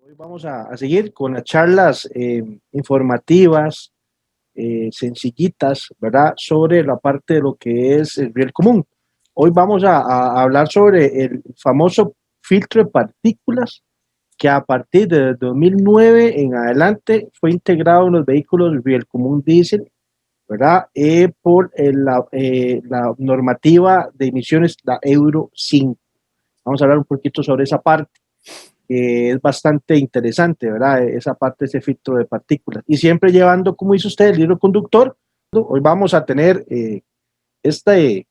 Hoy vamos a seguir con las charlas informativas, sencillitas, ¿verdad? Sobre la parte de lo que es el bien común. Hoy vamos a hablar sobre el famoso filtro de partículas que a partir de 2009 en adelante fue integrado en los vehículos Riel Común Diesel, ¿verdad? Por la normativa de emisiones, la Euro 5. Vamos a hablar un poquito sobre esa parte. Es bastante interesante, ¿verdad? Esa parte, ese filtro de partículas. Y siempre llevando, como dice usted, el hilo conductor. Hoy vamos a tener este,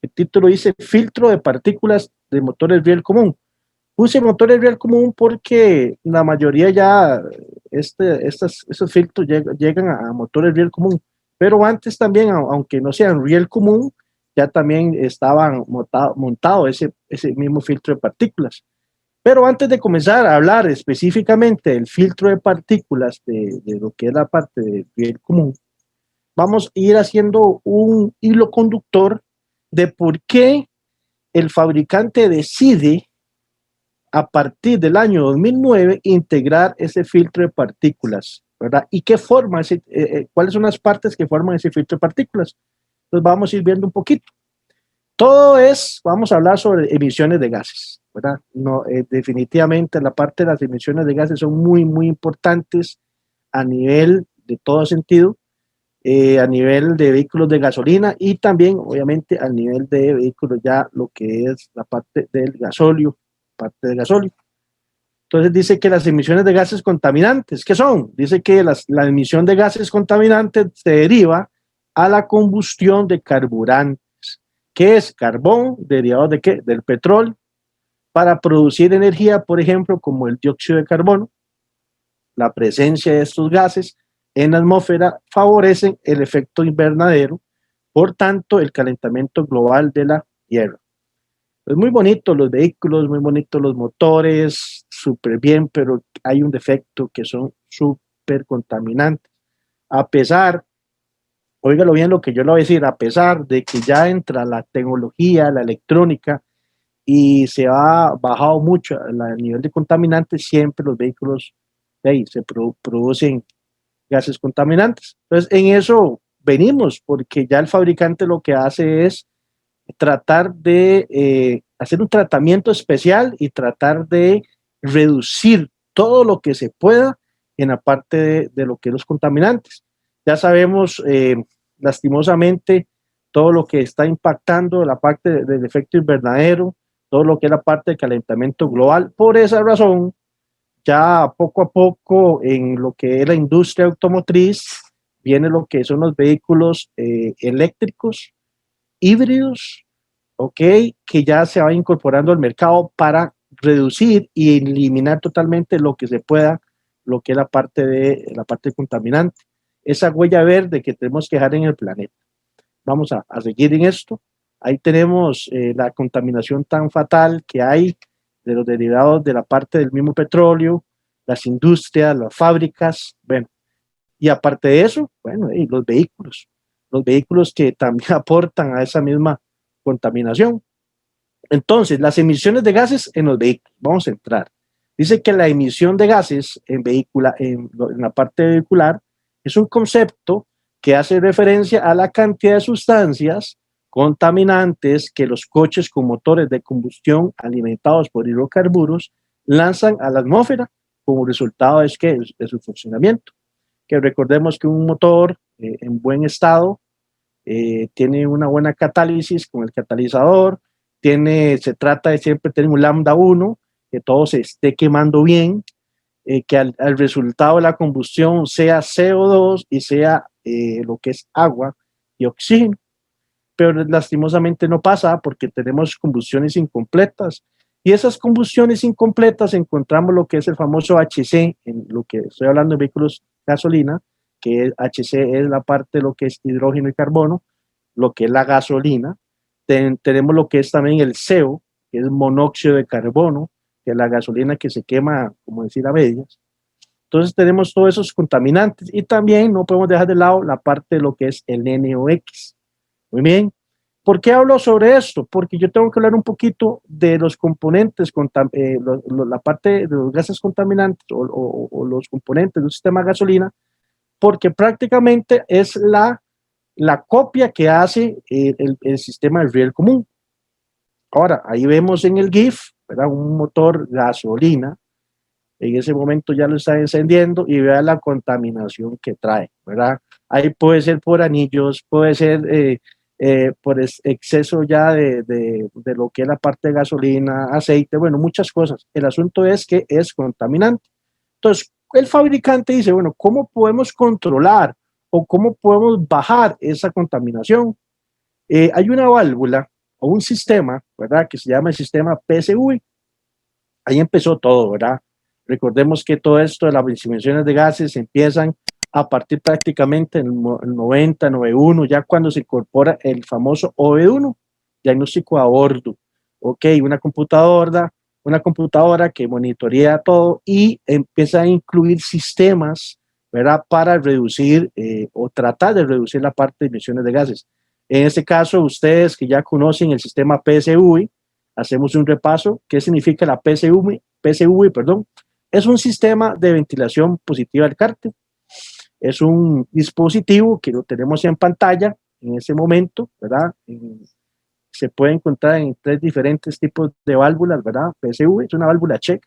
el título dice filtro de partículas de motores Riel común. Puse motores Riel común porque la mayoría ya, estos filtros llegan a motores Riel común. Pero antes también, aunque no sean Riel común, ya también estaban montado ese mismo filtro de partículas. Pero antes de comenzar a hablar específicamente del filtro de partículas de lo que es la parte del bien común, vamos a ir haciendo un hilo conductor de por qué el fabricante decide a partir del año 2009 integrar ese filtro de partículas, ¿verdad? Y qué forma, cuáles son las partes que forman ese filtro de partículas. Entonces vamos a ir viendo un poquito. Vamos a hablar sobre emisiones de gases, ¿verdad? No, definitivamente la parte de las emisiones de gases son muy, muy importantes a nivel de todo sentido, a nivel de vehículos de gasolina y también, obviamente, a nivel de vehículos ya lo que es la parte del gasóleo, parte del gasóleo. Entonces dice que las emisiones de gases contaminantes, ¿qué son? Dice que la emisión de gases contaminantes se deriva a la combustión de carburantes. ¿Qué es carbón? ¿Derivado de qué? Del petróleo. Para producir energía, por ejemplo, como el dióxido de carbono, la presencia de estos gases en la atmósfera favorecen el efecto invernadero, por tanto, el calentamiento global de la Tierra. Es muy bonito los vehículos, muy bonitos los motores, súper bien, pero hay un defecto que son súper contaminantes. A pesar, óigalo bien lo que yo le voy a decir, a pesar de que ya entra la tecnología, la electrónica, y se ha bajado mucho el nivel de contaminantes, siempre los vehículos de ahí se producen gases contaminantes. Entonces, en eso venimos, porque ya el fabricante lo que hace es tratar de hacer un tratamiento especial y tratar de reducir todo lo que se pueda en la parte de lo que es los contaminantes. Ya sabemos, lastimosamente, todo lo que está impactando la parte del efecto invernadero, todo lo que es la parte del calentamiento global. Por esa razón, ya poco a poco en lo que es la industria automotriz, viene lo que son los vehículos eléctricos, híbridos, ¿ok? Que ya se va incorporando al mercado para reducir y eliminar totalmente lo que se pueda, lo que es la parte contaminante, esa huella verde que tenemos que dejar en el planeta. Vamos a seguir en esto. Ahí tenemos la contaminación tan fatal que hay de los derivados de la parte del mismo petróleo, las industrias, las fábricas, bueno, y aparte de eso, bueno, y los vehículos que también aportan a esa misma contaminación. Entonces, las emisiones de gases en los vehículos, vamos a entrar. Dice que la emisión de gases en la parte vehicular es un concepto que hace referencia a la cantidad de sustancias contaminantes que los coches con motores de combustión alimentados por hidrocarburos lanzan a la atmósfera como resultado de su funcionamiento. Que recordemos que un motor en buen estado tiene una buena catálisis con el catalizador, se trata de siempre tener un lambda 1, que todo se esté quemando bien, que al resultado de la combustión sea CO2 y sea lo que es agua y oxígeno. Pero lastimosamente no pasa porque tenemos combustiones incompletas. Y esas combustiones incompletas encontramos lo que es el famoso HC, en lo que estoy hablando de vehículos gasolina, que es HC es la parte de lo que es hidrógeno y carbono, lo que es la gasolina. Tenemos lo que es también el CO, que es monóxido de carbono, que es la gasolina que se quema, como decir, a medias. Entonces tenemos todos esos contaminantes y también no podemos dejar de lado la parte de lo que es el NOx. Muy bien. ¿Por qué hablo sobre esto? Porque yo tengo que hablar un poquito de los componentes, la parte de los gases contaminantes o los componentes de un sistema de gasolina, porque prácticamente es la copia que hace el sistema de riel común. Ahora, ahí vemos en el GIF, ¿verdad? Un motor gasolina, en ese momento ya lo está encendiendo y vea la contaminación que trae, ¿verdad? Ahí puede ser por anillos, puede ser por exceso ya de lo que es la parte de gasolina, aceite, bueno, muchas cosas. El asunto es que es contaminante. Entonces, el fabricante dice, bueno, ¿cómo podemos controlar o cómo podemos bajar esa contaminación? Hay una válvula o un sistema, ¿verdad? Que se llama el sistema PSV. Ahí empezó todo, ¿verdad? Recordemos que todo esto de las emisiones de gases empiezan a partir prácticamente en el 90, 91, ya cuando se incorpora el famoso OB1, diagnóstico a bordo. Ok, una computadora que monitorea todo y empieza a incluir sistemas, ¿verdad? Para reducir o tratar de reducir la parte de emisiones de gases. En este caso, ustedes que ya conocen el sistema PSV, hacemos un repaso. ¿Qué significa la PSV? PSV, perdón. Es un sistema de ventilación positiva del cárter. Es un dispositivo que lo tenemos en pantalla en ese momento, ¿verdad? Se puede encontrar en 3 diferentes tipos de válvulas, ¿verdad? PSV es una válvula check.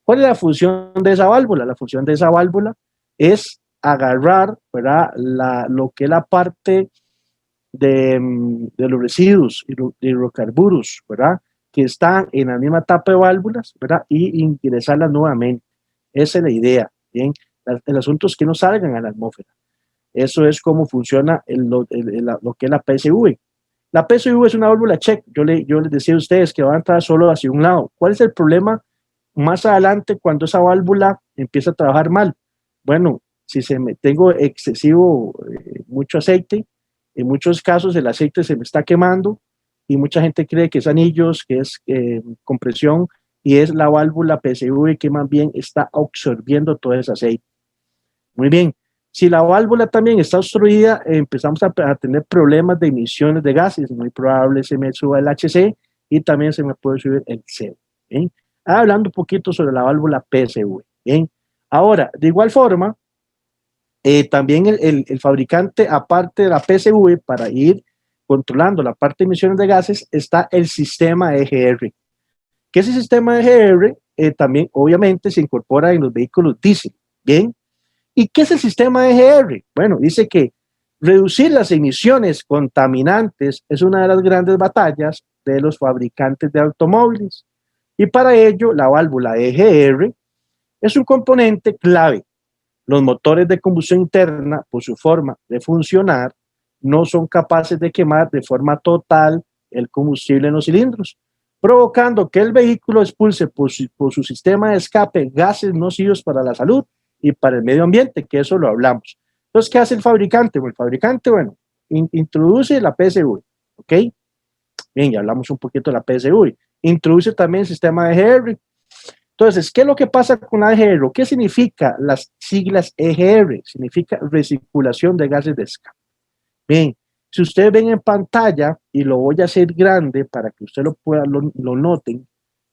¿Cuál es la función de esa válvula? La función de esa válvula es agarrar, ¿verdad? Lo que es la parte de los residuos y de hidrocarburos, ¿verdad? Que están en la misma tapa de válvulas, ¿verdad? Y ingresarlas nuevamente. Esa es la idea, ¿bien? El asunto es que no salgan a la atmósfera. Eso es cómo funciona lo que es la PSV. La PSV es una válvula check. Yo les decía a ustedes que va a entrar solo hacia un lado. ¿Cuál es el problema más adelante cuando esa válvula empieza a trabajar mal? Bueno, si tengo excesivo, mucho aceite, en muchos casos el aceite se me está quemando y mucha gente cree que es anillos, que es compresión, y es la válvula PSV que más bien está absorbiendo todo ese aceite. Muy bien, si la válvula también está obstruida, empezamos a tener problemas de emisiones de gases, muy probable se me suba el HC y también se me puede subir el CO. ¿Bien? Hablando un poquito sobre la válvula PSV. Bien, ahora, de igual forma, también el fabricante, aparte de la PSV, para ir controlando la parte de emisiones de gases, está el sistema EGR. Que ese sistema EGR también, obviamente, se incorpora en los vehículos diésel. Bien. ¿Y qué es el sistema EGR? Bueno, dice que reducir las emisiones contaminantes es una de las grandes batallas de los fabricantes de automóviles. Y para ello, la válvula EGR es un componente clave. Los motores de combustión interna, por su forma de funcionar, no son capaces de quemar de forma total el combustible en los cilindros, provocando que el vehículo expulse por su sistema de escape gases nocivos para la salud y para el medio ambiente, que eso lo hablamos. Entonces, ¿qué hace el fabricante? Bueno, el fabricante, bueno, introduce la PSV, ¿ok? Bien, ya hablamos un poquito de la PSV. Introduce también el sistema de EGR. Entonces, ¿qué es lo que pasa con la EGR? ¿Qué significa las siglas EGR? Significa recirculación de gases de escape. Bien, si ustedes ven en pantalla, y lo voy a hacer grande para que ustedes lo noten,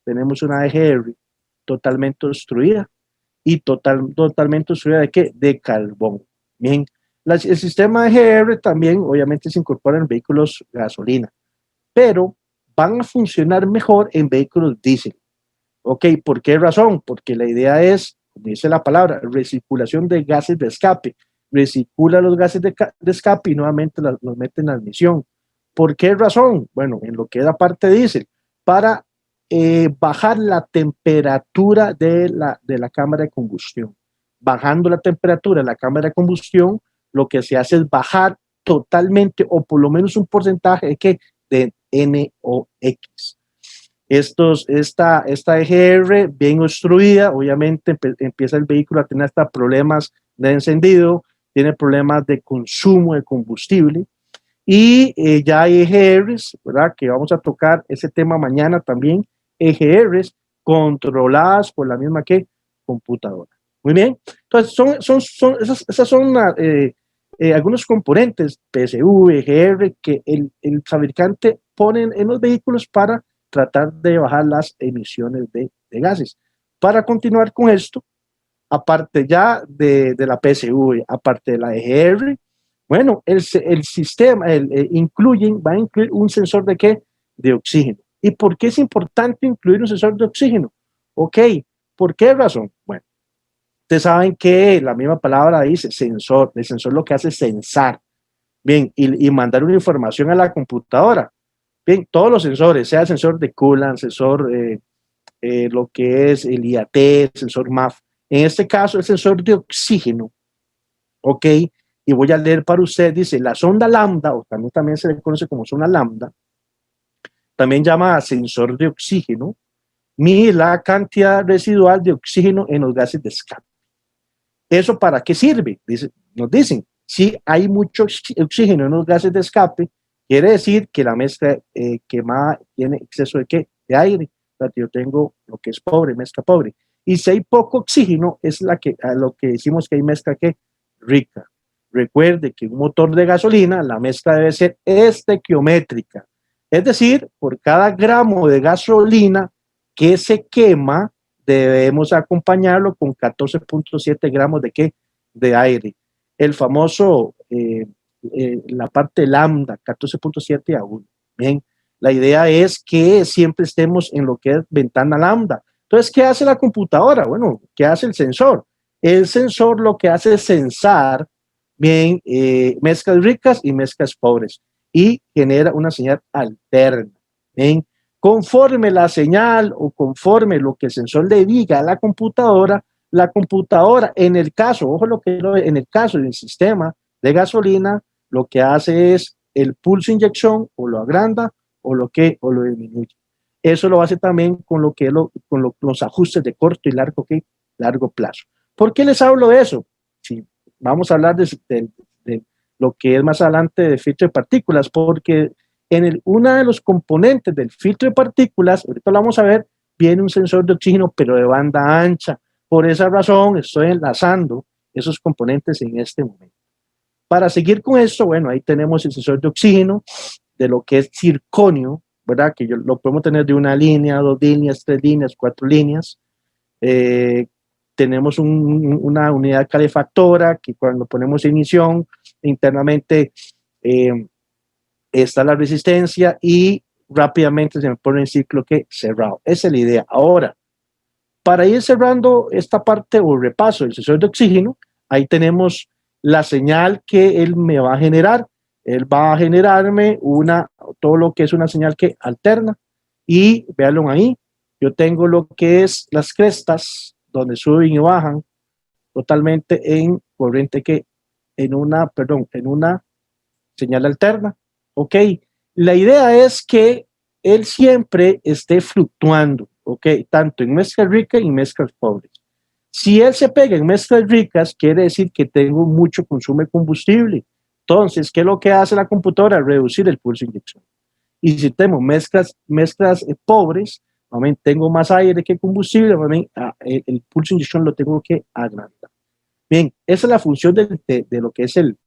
tenemos una EGR totalmente obstruida. Y totalmente obstruida ¿de qué? De carbón. Bien, el sistema EGR también obviamente se incorpora en vehículos gasolina, pero van a funcionar mejor en vehículos diésel. Ok, ¿por qué razón? Porque la idea es, como dice la palabra, recirculación de gases de escape. Recircula los gases de escape y nuevamente los mete en la admisión. ¿Por qué razón? Bueno, en lo que es la parte diésel, para bajar la temperatura de la cámara de combustión. Bajando la temperatura de la cámara de combustión, lo que se hace es bajar totalmente o por lo menos un porcentaje de, ¿qué? De NOx. Esta EGR bien obstruida, obviamente empieza el vehículo a tener hasta problemas de encendido, tiene problemas de consumo de combustible y ya hay EGRs, ¿verdad? Que vamos a tocar ese tema mañana también, EGRs controladas por la misma que computadora. Muy bien, entonces esas son algunos componentes, PSV, EGR, que el fabricante pone en los vehículos para tratar de bajar las emisiones de gases. Para continuar con esto, aparte ya de la PSV, aparte de la EGR, bueno, el sistema va a incluir un sensor de qué? De oxígeno. ¿Y por qué es importante incluir un sensor de oxígeno? Ok, ¿por qué razón? Bueno, ustedes saben que la misma palabra dice sensor, el sensor lo que hace es sensar, bien, y mandar una información a la computadora. Bien, todos los sensores, sea el sensor de coolant, sensor lo que es el IAT, sensor MAF, en este caso el sensor de oxígeno, ok, y voy a leer para usted, dice, la sonda lambda, o también se le conoce como sonda lambda, también llama sensor de oxígeno, mide la cantidad residual de oxígeno en los gases de escape. ¿Eso para qué sirve? Nos dicen, si hay mucho oxígeno en los gases de escape, quiere decir que la mezcla quemada tiene exceso de ¿qué? De aire. O sea, yo tengo lo que es pobre, mezcla pobre. Y si hay poco oxígeno, es a lo que decimos que hay mezcla ¿qué? Rica. Recuerde que un motor de gasolina, la mezcla debe ser estequiométrica. Es decir, por cada gramo de gasolina que se quema, debemos acompañarlo con 14.7 gramos de ¿qué? De aire. El famoso, la parte lambda, 14.7 a 1. Bien, la idea es que siempre estemos en lo que es ventana lambda. Entonces, ¿qué hace la computadora? Bueno, ¿qué hace el sensor? El sensor lo que hace es sensar, bien, mezclas ricas y mezclas pobres y genera una señal alterna. Bien, conforme la señal o conforme lo que el sensor le diga a la computadora en el caso, ojo en el caso del sistema de gasolina, lo que hace es el pulso inyección o lo agranda o lo disminuye. Eso lo hace también con los ajustes de corto y largo plazo. ¿Por qué les hablo de eso? Si vamos a hablar de lo que es más adelante de filtro de partículas, porque uno de los componentes del filtro de partículas, ahorita lo vamos a ver, viene un sensor de oxígeno, pero de banda ancha. Por esa razón estoy enlazando esos componentes en este momento. Para seguir con esto, bueno, ahí tenemos el sensor de oxígeno, de lo que es circonio, ¿verdad? Que lo podemos tener de una línea, 2 líneas, 3 líneas, 4 líneas. Tenemos una unidad calefactora que cuando ponemos ignición, internamente está la resistencia y rápidamente se me pone en ciclo que cerrado. Esa es la idea. Ahora, para ir cerrando esta parte o repaso del sensor de oxígeno, ahí tenemos la señal que él me va a generar. Él va a generarme todo lo que es una señal que alterna y véanlo ahí. Yo tengo lo que es las crestas donde suben y bajan totalmente en corriente en una señal alterna. Ok, la idea es que él siempre esté fluctuando, ok, tanto en mezclas ricas y en mezclas pobres. Si él se pega en mezclas ricas, quiere decir que tengo mucho consumo de combustible. Entonces, ¿qué es lo que hace la computadora? Reducir el pulso de inyección. Y si tengo mezclas pobres, tengo más aire que combustible, el pulso de inyección lo tengo que agrandar. Bien, esa es la función de lo que es el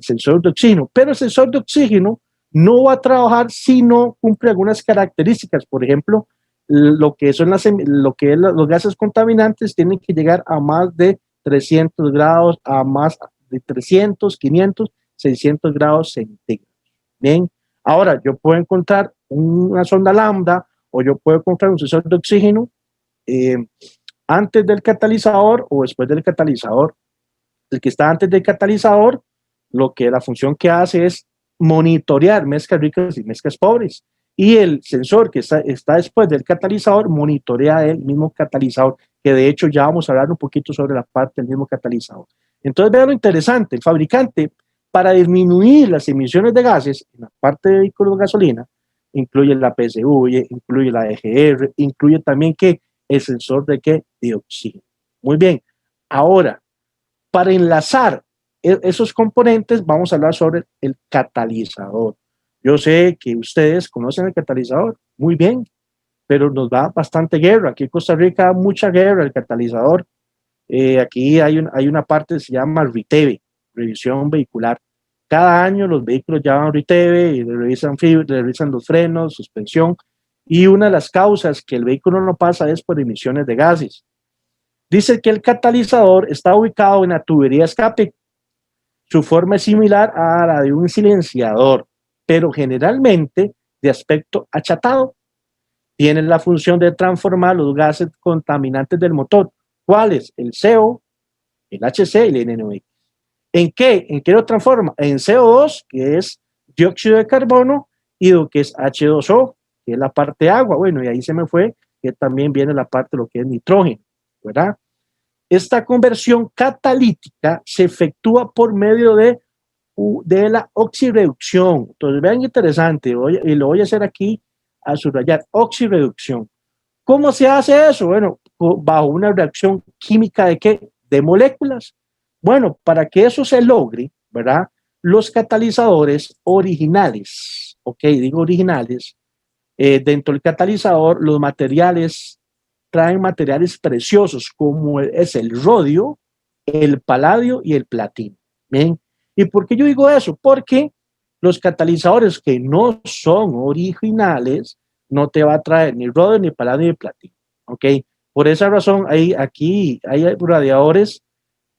sensor de oxígeno, pero el sensor de oxígeno no va a trabajar si no cumple algunas características. Por ejemplo, lo que son los gases contaminantes tienen que llegar a más de 300 grados, a más de 300, 500, 600 grados centígrados. Bien, ahora yo puedo encontrar una sonda lambda o yo puedo encontrar un sensor de oxígeno antes del catalizador o después del catalizador. El que está antes del catalizador, la función que hace es monitorear mezclas ricas y mezclas pobres. Y el sensor que está después del catalizador monitorea el mismo catalizador, que de hecho ya vamos a hablar un poquito sobre la parte del mismo catalizador. Entonces vean lo interesante, el fabricante para disminuir las emisiones de gases en la parte de vehículos de gasolina, incluye la PSV, incluye la EGR, incluye también el sensor de oxígeno. Muy bien, ahora para enlazar esos componentes, vamos a hablar sobre el catalizador. Yo sé que ustedes conocen el catalizador muy bien, pero nos da bastante guerra. Aquí en Costa Rica da mucha guerra el catalizador. Aquí hay una parte que se llama RITEVE. revisión vehicular. Cada año los vehículos ya van a ORITEVE y le revisan los frenos, suspensión, y una de las causas que el vehículo no pasa es por emisiones de gases. Dice que el catalizador está ubicado en la tubería de escape. Su forma es similar a la de un silenciador, pero generalmente de aspecto achatado. Tiene la función de transformar los gases contaminantes del motor. ¿Cuáles? El CO, el HC y el NOx. ¿En qué? ¿En qué lo transforma? En CO2, que es dióxido de carbono, y lo que es H2O, que es la parte de agua. Bueno, y ahí se me fue, que también viene la parte de lo que es nitrógeno, ¿verdad? Esta conversión catalítica se efectúa por medio de la oxirreducción. Entonces, vean interesante, y lo voy a hacer aquí a subrayar, oxirreducción. ¿Cómo se hace eso? Bueno, bajo una reacción química de qué? De moléculas. Bueno, para que eso se logre, ¿verdad? Los catalizadores originales, ok, digo originales, dentro del catalizador, los materiales traen materiales preciosos como es el rodio, el paladio y el platino. ¿Bien? ¿Y por qué yo digo eso? Porque los catalizadores que no son originales no te va a traer ni rodio, ni paladio, ni platino. ¿Ok? Por esa razón, aquí hay radiadores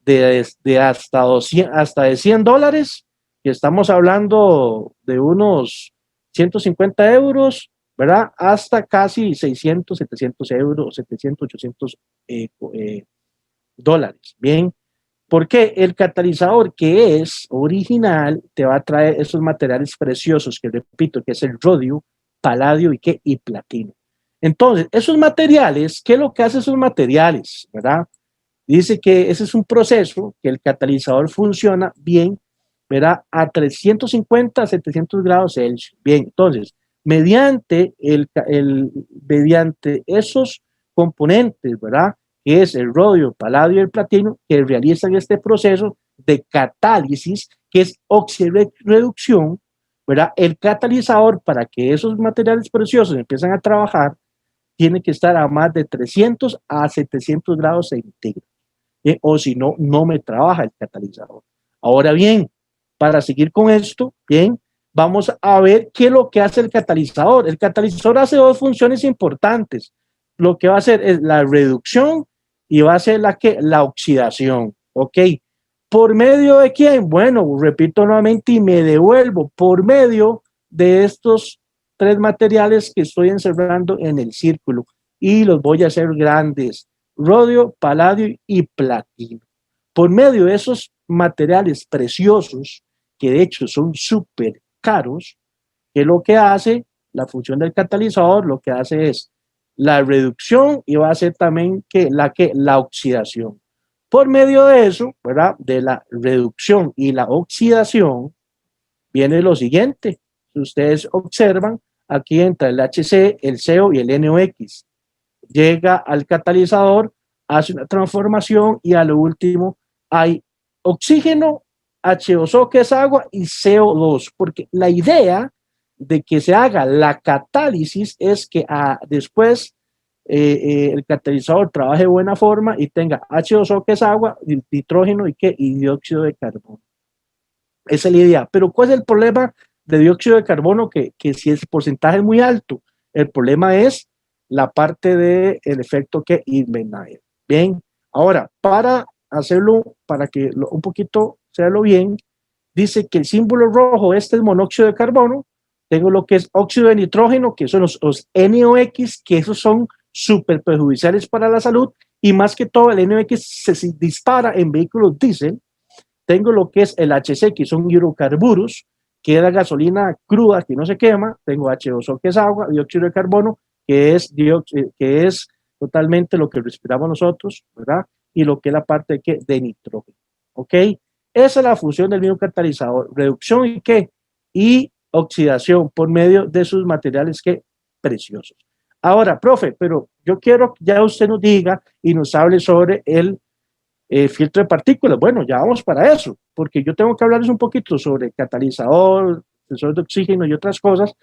de hasta 200, hasta de $100, que estamos hablando de unos 150 euros, ¿verdad? Hasta casi 600, 700 euros, 700, 800 dólares. Bien, porque el catalizador que es original te va a traer esos materiales preciosos que repito, que es el rodio, paladio y platino. Entonces, esos materiales, ¿qué es lo que hacen esos materiales? ¿Verdad? Dice que ese es un proceso que el catalizador funciona bien, ¿verdad? A 350 a 700 grados Celsius. Bien, entonces, mediante esos componentes, ¿verdad? Que es el rodio, el paladio y el platino, que realizan este proceso de catálisis, que es oxirreducción, ¿verdad? El catalizador, para que esos materiales preciosos empiecen a trabajar, tiene que estar a más de 300 a 700 grados centígrados. O si no, no me trabaja el catalizador. Ahora bien, para seguir con esto, bien, vamos a ver qué es lo que hace el catalizador. El catalizador hace dos funciones importantes. Lo que va a hacer es la reducción y va a hacer la oxidación. ¿Ok? ¿Por medio de quién? Bueno, repito nuevamente y me devuelvo por medio de estos tres materiales que estoy encerrando en el círculo y los voy a hacer grandes: rodio, paladio y platino. Por medio de esos materiales preciosos, que de hecho son súper caros, que lo que hace la función del catalizador, lo que hace es la reducción y va a hacer también la oxidación. Por medio de eso, ¿verdad? De la reducción y la oxidación, viene lo siguiente. Si ustedes observan, aquí entra el HC, el CO y el NOx. Llega al catalizador, hace una transformación y a lo último hay oxígeno, H2O que es agua y CO2, porque la idea de que se haga la catálisis es que después el catalizador trabaje de buena forma y tenga H2O que es agua, nitrógeno y dióxido de carbono. Esa es la idea. Pero ¿cuál es el problema de dióxido de carbono? Que si el porcentaje es muy alto, el problema es la parte del efecto que Invernadero. Bien, ahora, para hacerlo, para que un poquito sea lo bien, dice que el símbolo rojo, este es monóxido de carbono, tengo lo que es óxido de nitrógeno, que son los NOx, que esos son súper perjudiciales para la salud, y más que todo el NOx se dispara en vehículos diésel. Tengo lo que es el HC, que son hidrocarburos, que es la gasolina cruda que no se quema. Tengo H2O, que es agua, dióxido de carbono, que es totalmente lo que respiramos nosotros, ¿verdad? Y lo que es la parte de nitrógeno, ¿ok? Esa es la función del mismo catalizador, reducción y qué, y oxidación por medio de sus materiales preciosos. Ahora, profe, pero yo quiero que ya usted nos diga y nos hable sobre el filtro de partículas. Bueno, ya vamos para eso, porque yo tengo que hablarles un poquito sobre catalizador, sensor de oxígeno y otras cosas,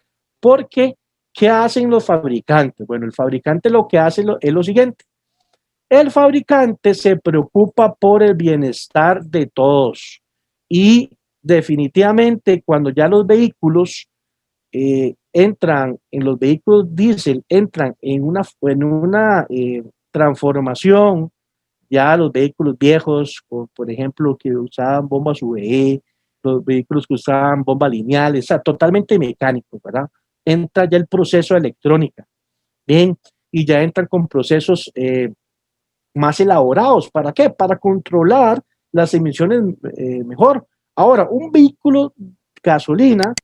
porque ¿qué hacen los fabricantes? Bueno, el fabricante lo que hace es lo siguiente. El fabricante se preocupa por el bienestar de todos. Y definitivamente cuando ya los vehículos entran, en los vehículos diésel, entran en una transformación, ya los vehículos viejos, por ejemplo, que usaban bombas VE, los vehículos que usaban bombas lineales, o sea, totalmente mecánicos, ¿verdad? Entra ya el proceso de electrónica, bien, y ya entran con procesos más elaborados. ¿Para qué? Para controlar las emisiones mejor. Ahora, un vehículo gasolina,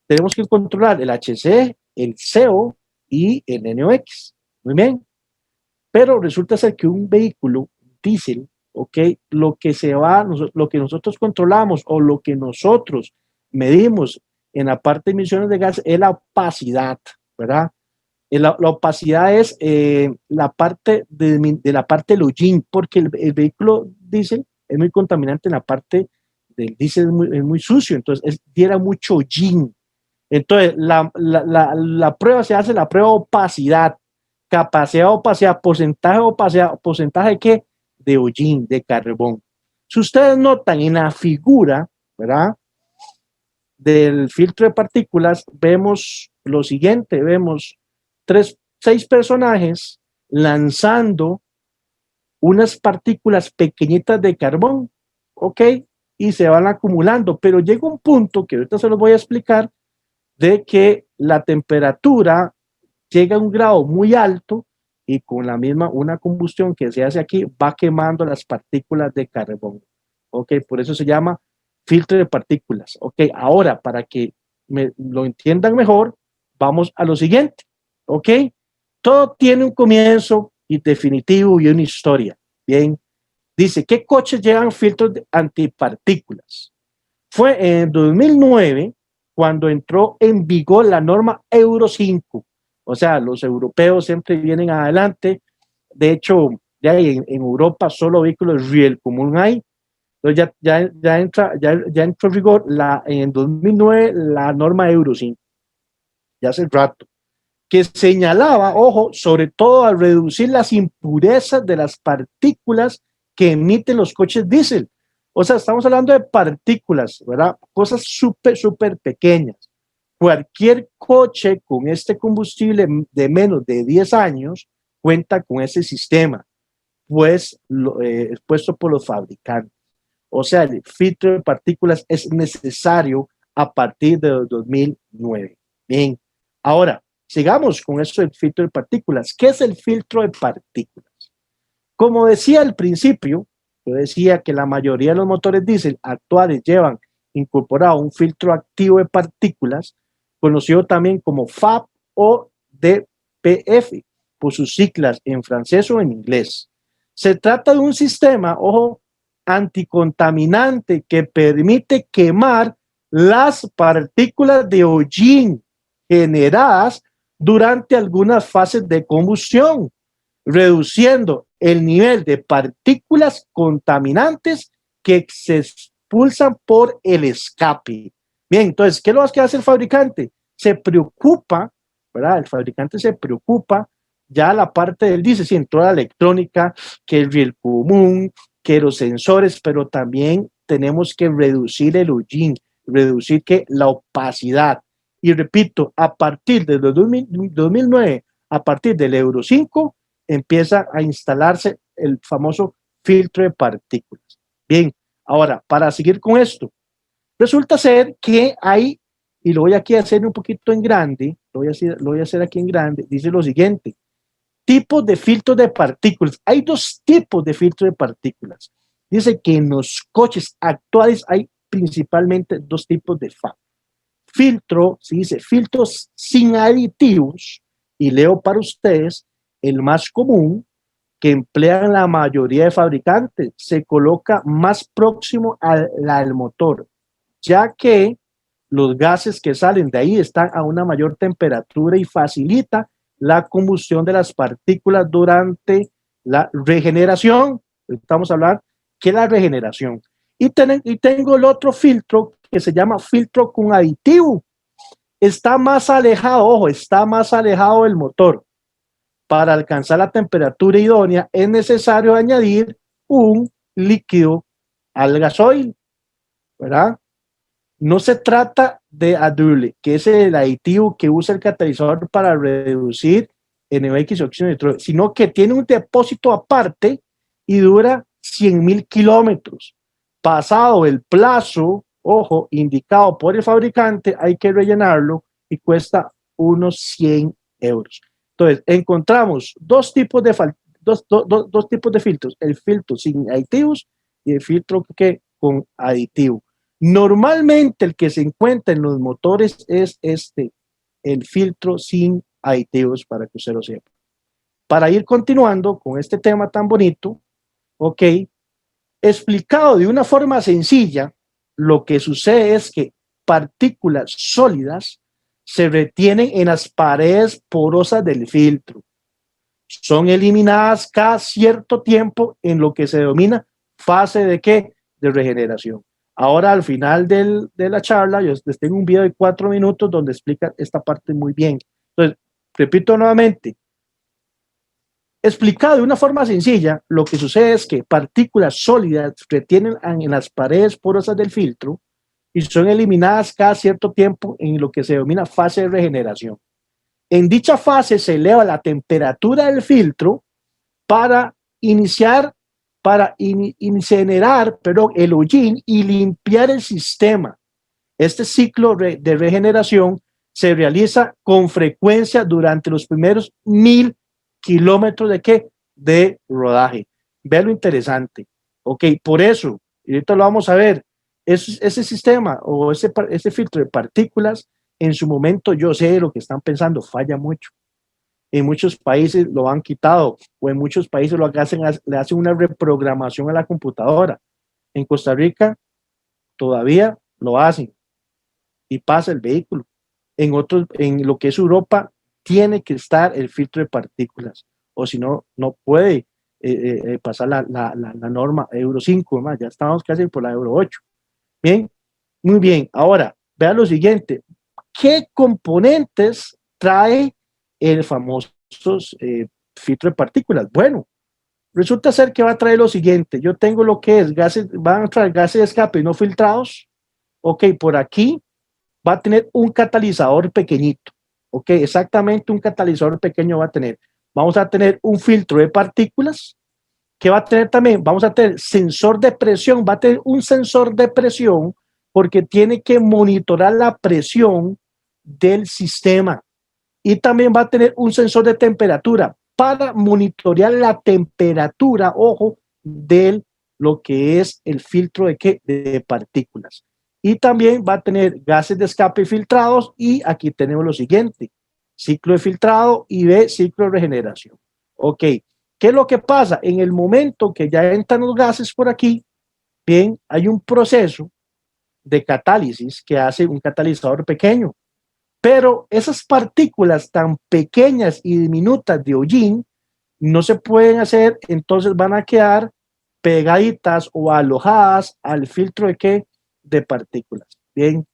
tenemos que controlar el HC, el CO y el NOx. Muy bien. Pero resulta ser que un vehículo diésel, ¿ok? Lo que nosotros controlamos o lo que nosotros medimos en la parte de emisiones de gas es la opacidad, ¿verdad? La opacidad es la parte de la parte del hollín, porque el vehículo diésel es muy contaminante en la parte del diésel, es muy sucio, entonces diera mucho hollín. Entonces, la prueba se hace, la prueba de opacidad, capacidad de opacidad, porcentaje de qué? De hollín, de carbón. Si ustedes notan en la figura, ¿verdad? Del filtro de partículas, vemos lo siguiente, vemos seis personajes lanzando unas partículas pequeñitas de carbón, ¿ok? Y se van acumulando, pero llega un punto que ahorita se los voy a explicar, de que la temperatura llega a un grado muy alto y con la misma, una combustión que se hace aquí, va quemando las partículas de carbón. Ok, por eso se llama filtro de partículas. Ok, ahora para que lo entiendan mejor, vamos a lo siguiente. Ok, todo tiene un comienzo y definitivo y una historia. Bien, dice, ¿qué coches llevan filtros de antipartículas? Fue en 2009 cuando entró en vigor la norma Euro 5. O sea, los europeos siempre vienen adelante. De hecho, ya en Europa solo vehículos Riel común hay. Entonces ya entró en vigor en 2009 la norma Euro 5, ya hace rato, que señalaba, ojo, sobre todo a reducir las impurezas de las partículas que emiten los coches diésel. O sea, estamos hablando de partículas, ¿verdad? Cosas súper pequeñas. Cualquier coche con este combustible de menos de 10 años cuenta con ese sistema, pues expuesto por los fabricantes. O sea, el filtro de partículas es necesario a partir de 2009. Bien, ahora, sigamos con eso del filtro de partículas. ¿Qué es el filtro de partículas? Como decía al principio, yo decía que la mayoría de los motores diésel actuales llevan incorporado un filtro activo de partículas, conocido también como FAP o DPF, por sus siglas en francés o en inglés. Se trata de un sistema, ojo, anticontaminante que permite quemar las partículas de hollín generadas durante algunas fases de combustión, reduciendo el nivel de partículas contaminantes que se expulsan por el escape. Bien, entonces, ¿qué es lo que hace el fabricante? Se preocupa, ¿verdad? El fabricante se preocupa ya la parte del dice, sí, en toda la electrónica, que el riel común, que los sensores, pero también tenemos que reducir el hollín, reducir que la opacidad. Y repito, a partir del 2009, a partir del Euro 5, empieza a instalarse el famoso filtro de partículas. Bien, ahora, para seguir con esto, resulta ser que hay, y lo voy aquí a hacer un poquito en grande, lo voy a hacer aquí en grande, dice lo siguiente, tipos de filtros de partículas. Hay dos tipos de filtros de partículas. Dice que en los coches actuales hay principalmente dos tipos de FAP. Filtro, se dice filtros sin aditivos, y leo para ustedes el más común que emplean la mayoría de fabricantes, se coloca más próximo al motor, ya que los gases que salen de ahí están a una mayor temperatura y facilita la combustión de las partículas durante la regeneración. Estamos hablando que la regeneración. Y tengo el otro filtro que se llama filtro con aditivo. Está más alejado, ojo, está más alejado del motor. Para alcanzar la temperatura idónea es necesario añadir un líquido al gasoil. ¿verdad? No se trata de adule, que es el aditivo que usa el catalizador para reducir NOx óxido de nitrógeno, sino que tiene un depósito aparte y dura 100.000 kilómetros. Pasado el plazo, ojo, indicado por el fabricante, hay que rellenarlo y cuesta unos 100 euros. Entonces, encontramos dos tipos de filtros, el filtro sin aditivos y el filtro que con aditivo. Normalmente el que se encuentra en los motores es el filtro sin aditivos, para que usted lo sepa. Para ir continuando con este tema tan bonito, ok, explicado de una forma sencilla, lo que sucede es que partículas sólidas se retienen en las paredes porosas del filtro. Son eliminadas cada cierto tiempo en lo que se denomina fase de ¿qué? De regeneración. Ahora al final de la charla, yo les tengo un video de 4 minutos donde explica esta parte muy bien. Entonces, repito nuevamente, explicado de una forma sencilla, lo que sucede es que partículas sólidas retienen en las paredes porosas del filtro y son eliminadas cada cierto tiempo en lo que se denomina fase de regeneración. En dicha fase se eleva la temperatura del filtro para incinerar el hollín y limpiar el sistema. Este ciclo de regeneración se realiza con frecuencia durante los primeros 1000 kilómetros de rodaje. Ve lo interesante. Ok, por eso, y ahorita lo vamos a ver, ese sistema o ese filtro de partículas, en su momento yo sé lo que están pensando, falla mucho. En muchos países lo han quitado o en muchos países le hacen una reprogramación a la computadora. En Costa Rica todavía lo hacen y pasa el vehículo. En lo que es Europa, tiene que estar el filtro de partículas, o si no, no puede pasar la norma Euro 5, más, ya estamos casi por la Euro 8. Bien, muy bien. Ahora, vean lo siguiente, ¿qué componentes trae el famoso filtro de partículas? Bueno, resulta ser que va a traer lo siguiente, yo tengo lo que es gases, van a traer gases de escape no filtrados, ok, por aquí va a tener un catalizador pequeñito, ok, exactamente un catalizador pequeño va a tener. Vamos a tener un filtro de partículas, que va a tener también, vamos a tener sensor de presión, va a tener un sensor de presión porque tiene que monitorar la presión del sistema. Y también va a tener un sensor de temperatura para monitorear la temperatura, ojo, de lo que es el filtro de partículas. Y también va a tener gases de escape filtrados y aquí tenemos lo siguiente, ciclo de filtrado y de ciclo de regeneración. Ok, ¿qué es lo que pasa? En el momento que ya entran los gases por aquí, bien, hay un proceso de catálisis que hace un catalizador pequeño. Pero esas partículas tan pequeñas y diminutas de hollín no se pueden hacer, entonces van a quedar pegaditas o alojadas al filtro de partículas. Bien,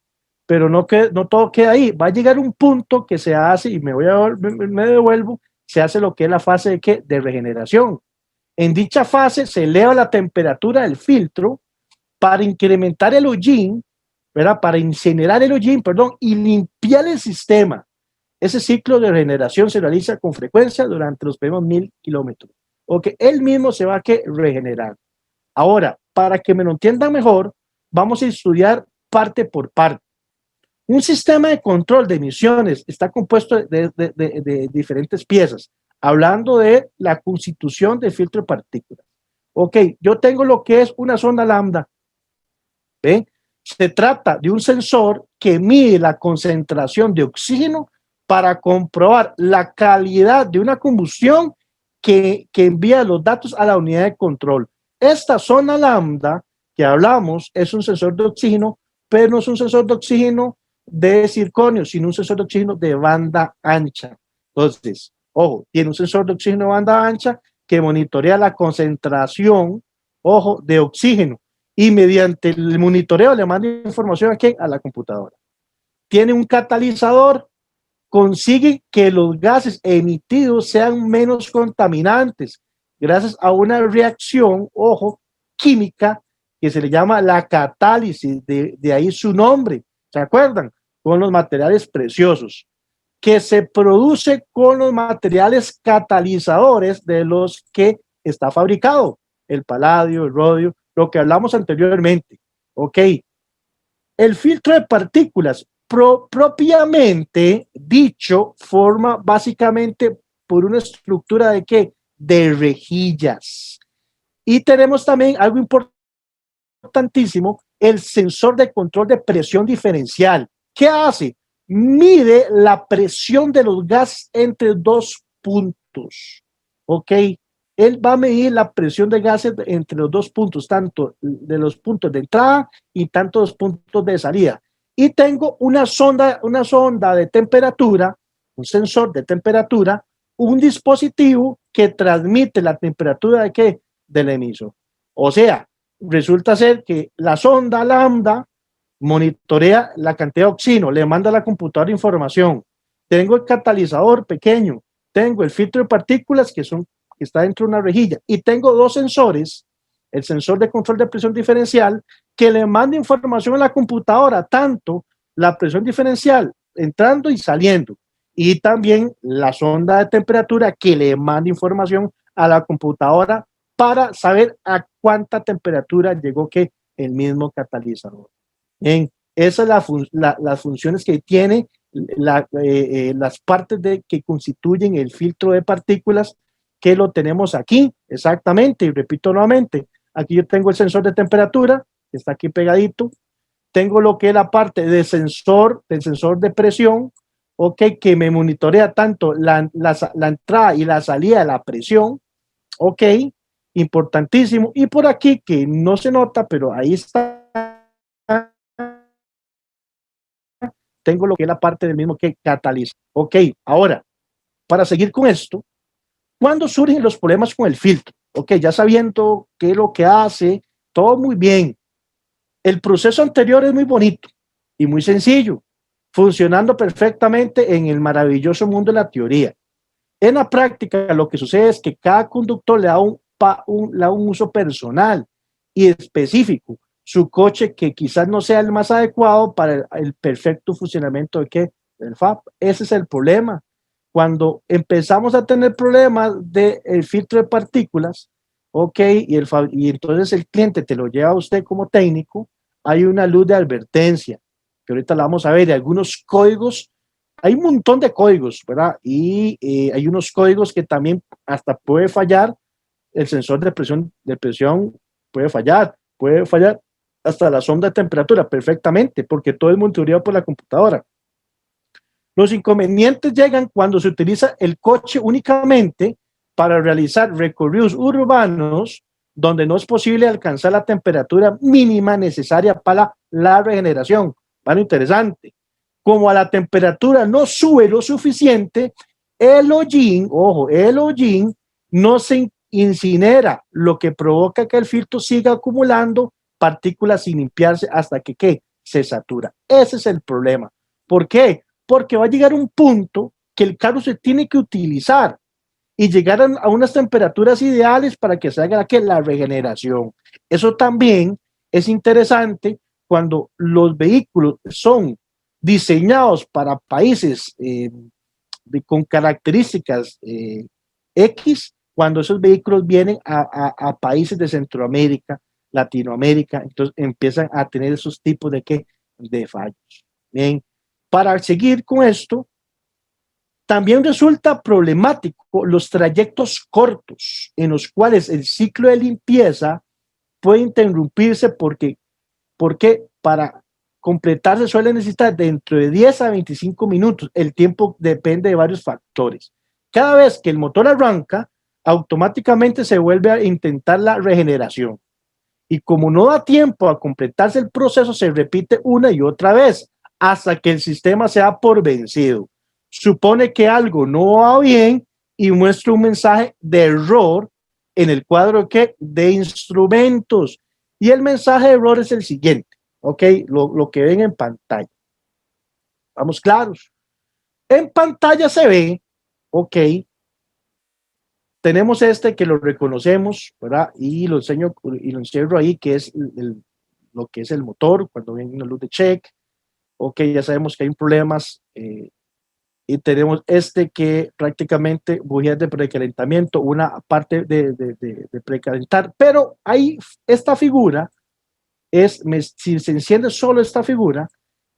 pero no todo queda ahí. Va a llegar un punto que se hace, y me devuelvo, se hace lo que es la fase de regeneración. En dicha fase se eleva la temperatura del filtro para incrementar el hollín, ¿verdad? Para incinerar el hollín, perdón, y limpiar el sistema. Ese ciclo de regeneración se realiza con frecuencia durante los primeros 1000 kilómetros. O que él mismo se va a regenerar. Ahora, para que me lo entiendan mejor, vamos a estudiar parte por parte. Un sistema de control de emisiones está compuesto de diferentes piezas, hablando de la constitución del filtro de partículas. Ok, yo tengo lo que es una sonda lambda. ¿Ve? Se trata de un sensor que mide la concentración de oxígeno para comprobar la calidad de una combustión que envía los datos a la unidad de control. Esta zona lambda que hablamos es un sensor de oxígeno, pero no es un sensor de oxígeno de circonio, sino un sensor de oxígeno de banda ancha. Entonces, ojo, tiene un sensor de oxígeno de banda ancha que monitorea la concentración, ojo, de oxígeno y mediante el monitoreo le manda información a la computadora. Tiene un catalizador, consigue que los gases emitidos sean menos contaminantes gracias a una reacción, ojo, química que se le llama la catálisis, de ahí su nombre, ¿se acuerdan? Con los materiales preciosos, que se produce con los materiales catalizadores de los que está fabricado, el paladio, el rodio, lo que hablamos anteriormente. Ok, el filtro de partículas propiamente dicho forma básicamente por una estructura de qué? De rejillas. Y tenemos también algo importantísimo, el sensor de control de presión diferencial. ¿Qué hace? Mide la presión de los gases entre dos puntos. ¿Ok? Él va a medir la presión de gases entre los dos puntos, tanto de los puntos de entrada y tanto los puntos de salida. Y tengo una sonda de temperatura, un sensor de temperatura, un dispositivo que transmite la temperatura de qué? Del emisor. O sea, resulta ser que la sonda lambda monitorea la cantidad de oxígeno, le manda a la computadora información. Tengo el catalizador pequeño, tengo el filtro de partículas que está dentro de una rejilla y tengo dos sensores, el sensor de control de presión diferencial que le manda información a la computadora, tanto la presión diferencial entrando y saliendo, y también la sonda de temperatura que le manda información a la computadora para saber a cuánta temperatura llegó que el mismo catalizador. Bien, esas son las funciones que tiene las partes que constituyen el filtro de partículas, que lo tenemos aquí, exactamente, y repito nuevamente, aquí yo tengo el sensor de temperatura, que está aquí pegadito, tengo lo que es la parte del sensor de presión, ok, que me monitorea tanto la entrada y la salida de la presión, ok, importantísimo, y por aquí que no se nota, pero ahí está, tengo lo que es la parte del mismo que cataliza. Ok, ahora, para seguir con esto, ¿cuándo surgen los problemas con el filtro? Ok, ya sabiendo qué es lo que hace, todo muy bien. El proceso anterior es muy bonito y muy sencillo, funcionando perfectamente en el maravilloso mundo de la teoría. En la práctica, lo que sucede es que cada conductor le da un uso personal y específico. Su coche que quizás no sea el más adecuado para el perfecto funcionamiento de ¿qué? Del FAB. Ese es el problema. Cuando empezamos a tener problemas del filtro de partículas, ok, y entonces el cliente te lo lleva a usted como técnico, hay una luz de advertencia, que ahorita la vamos a ver, y algunos códigos, hay un montón de códigos, ¿verdad? Y hay unos códigos que también hasta puede fallar, el sensor de presión puede fallar hasta la sonda de temperatura perfectamente, porque todo es monitoreado por la computadora. Los inconvenientes llegan cuando se utiliza el coche únicamente para realizar recorridos urbanos donde no es posible alcanzar la temperatura mínima necesaria para la regeneración. Bueno, interesante. Como a la temperatura no sube lo suficiente, el hollín, ojo, el hollín no se incinera, lo que provoca que el filtro siga acumulando partículas sin limpiarse hasta que ¿qué? Se satura. Ese es el problema. ¿Por qué? Porque va a llegar un punto que el carro se tiene que utilizar y llegar a unas temperaturas ideales para que se haga la regeneración. Eso también es interesante cuando los vehículos son diseñados para países con características X, cuando esos vehículos vienen a países de Centroamérica, Latinoamérica, entonces empiezan a tener esos tipos de fallos. Bien, para seguir con esto, también resulta problemático los trayectos cortos en los cuales el ciclo de limpieza puede interrumpirse porque para completarse suele necesitar dentro de 10 a 25 minutos. El tiempo depende de varios factores. Cada vez que el motor arranca, automáticamente se vuelve a intentar la regeneración. Y como no da tiempo a completarse el proceso, se repite una y otra vez hasta que el sistema se da por vencido. Supone que algo no va bien y muestra un mensaje de error en el cuadro de instrumentos. Y el mensaje de error es el siguiente, ¿ok? Lo que ven en pantalla. Vamos claros. En pantalla se ve, ¿ok? tenemos este que lo reconocemos, ¿verdad? Y lo enseño y lo encierro ahí, que es lo que es el motor, cuando viene una luz de check. Ok, ya sabemos que hay problemas. Y tenemos este que prácticamente bujías de precalentamiento, una parte de precalentar, pero ahí esta figura si se enciende solo esta figura,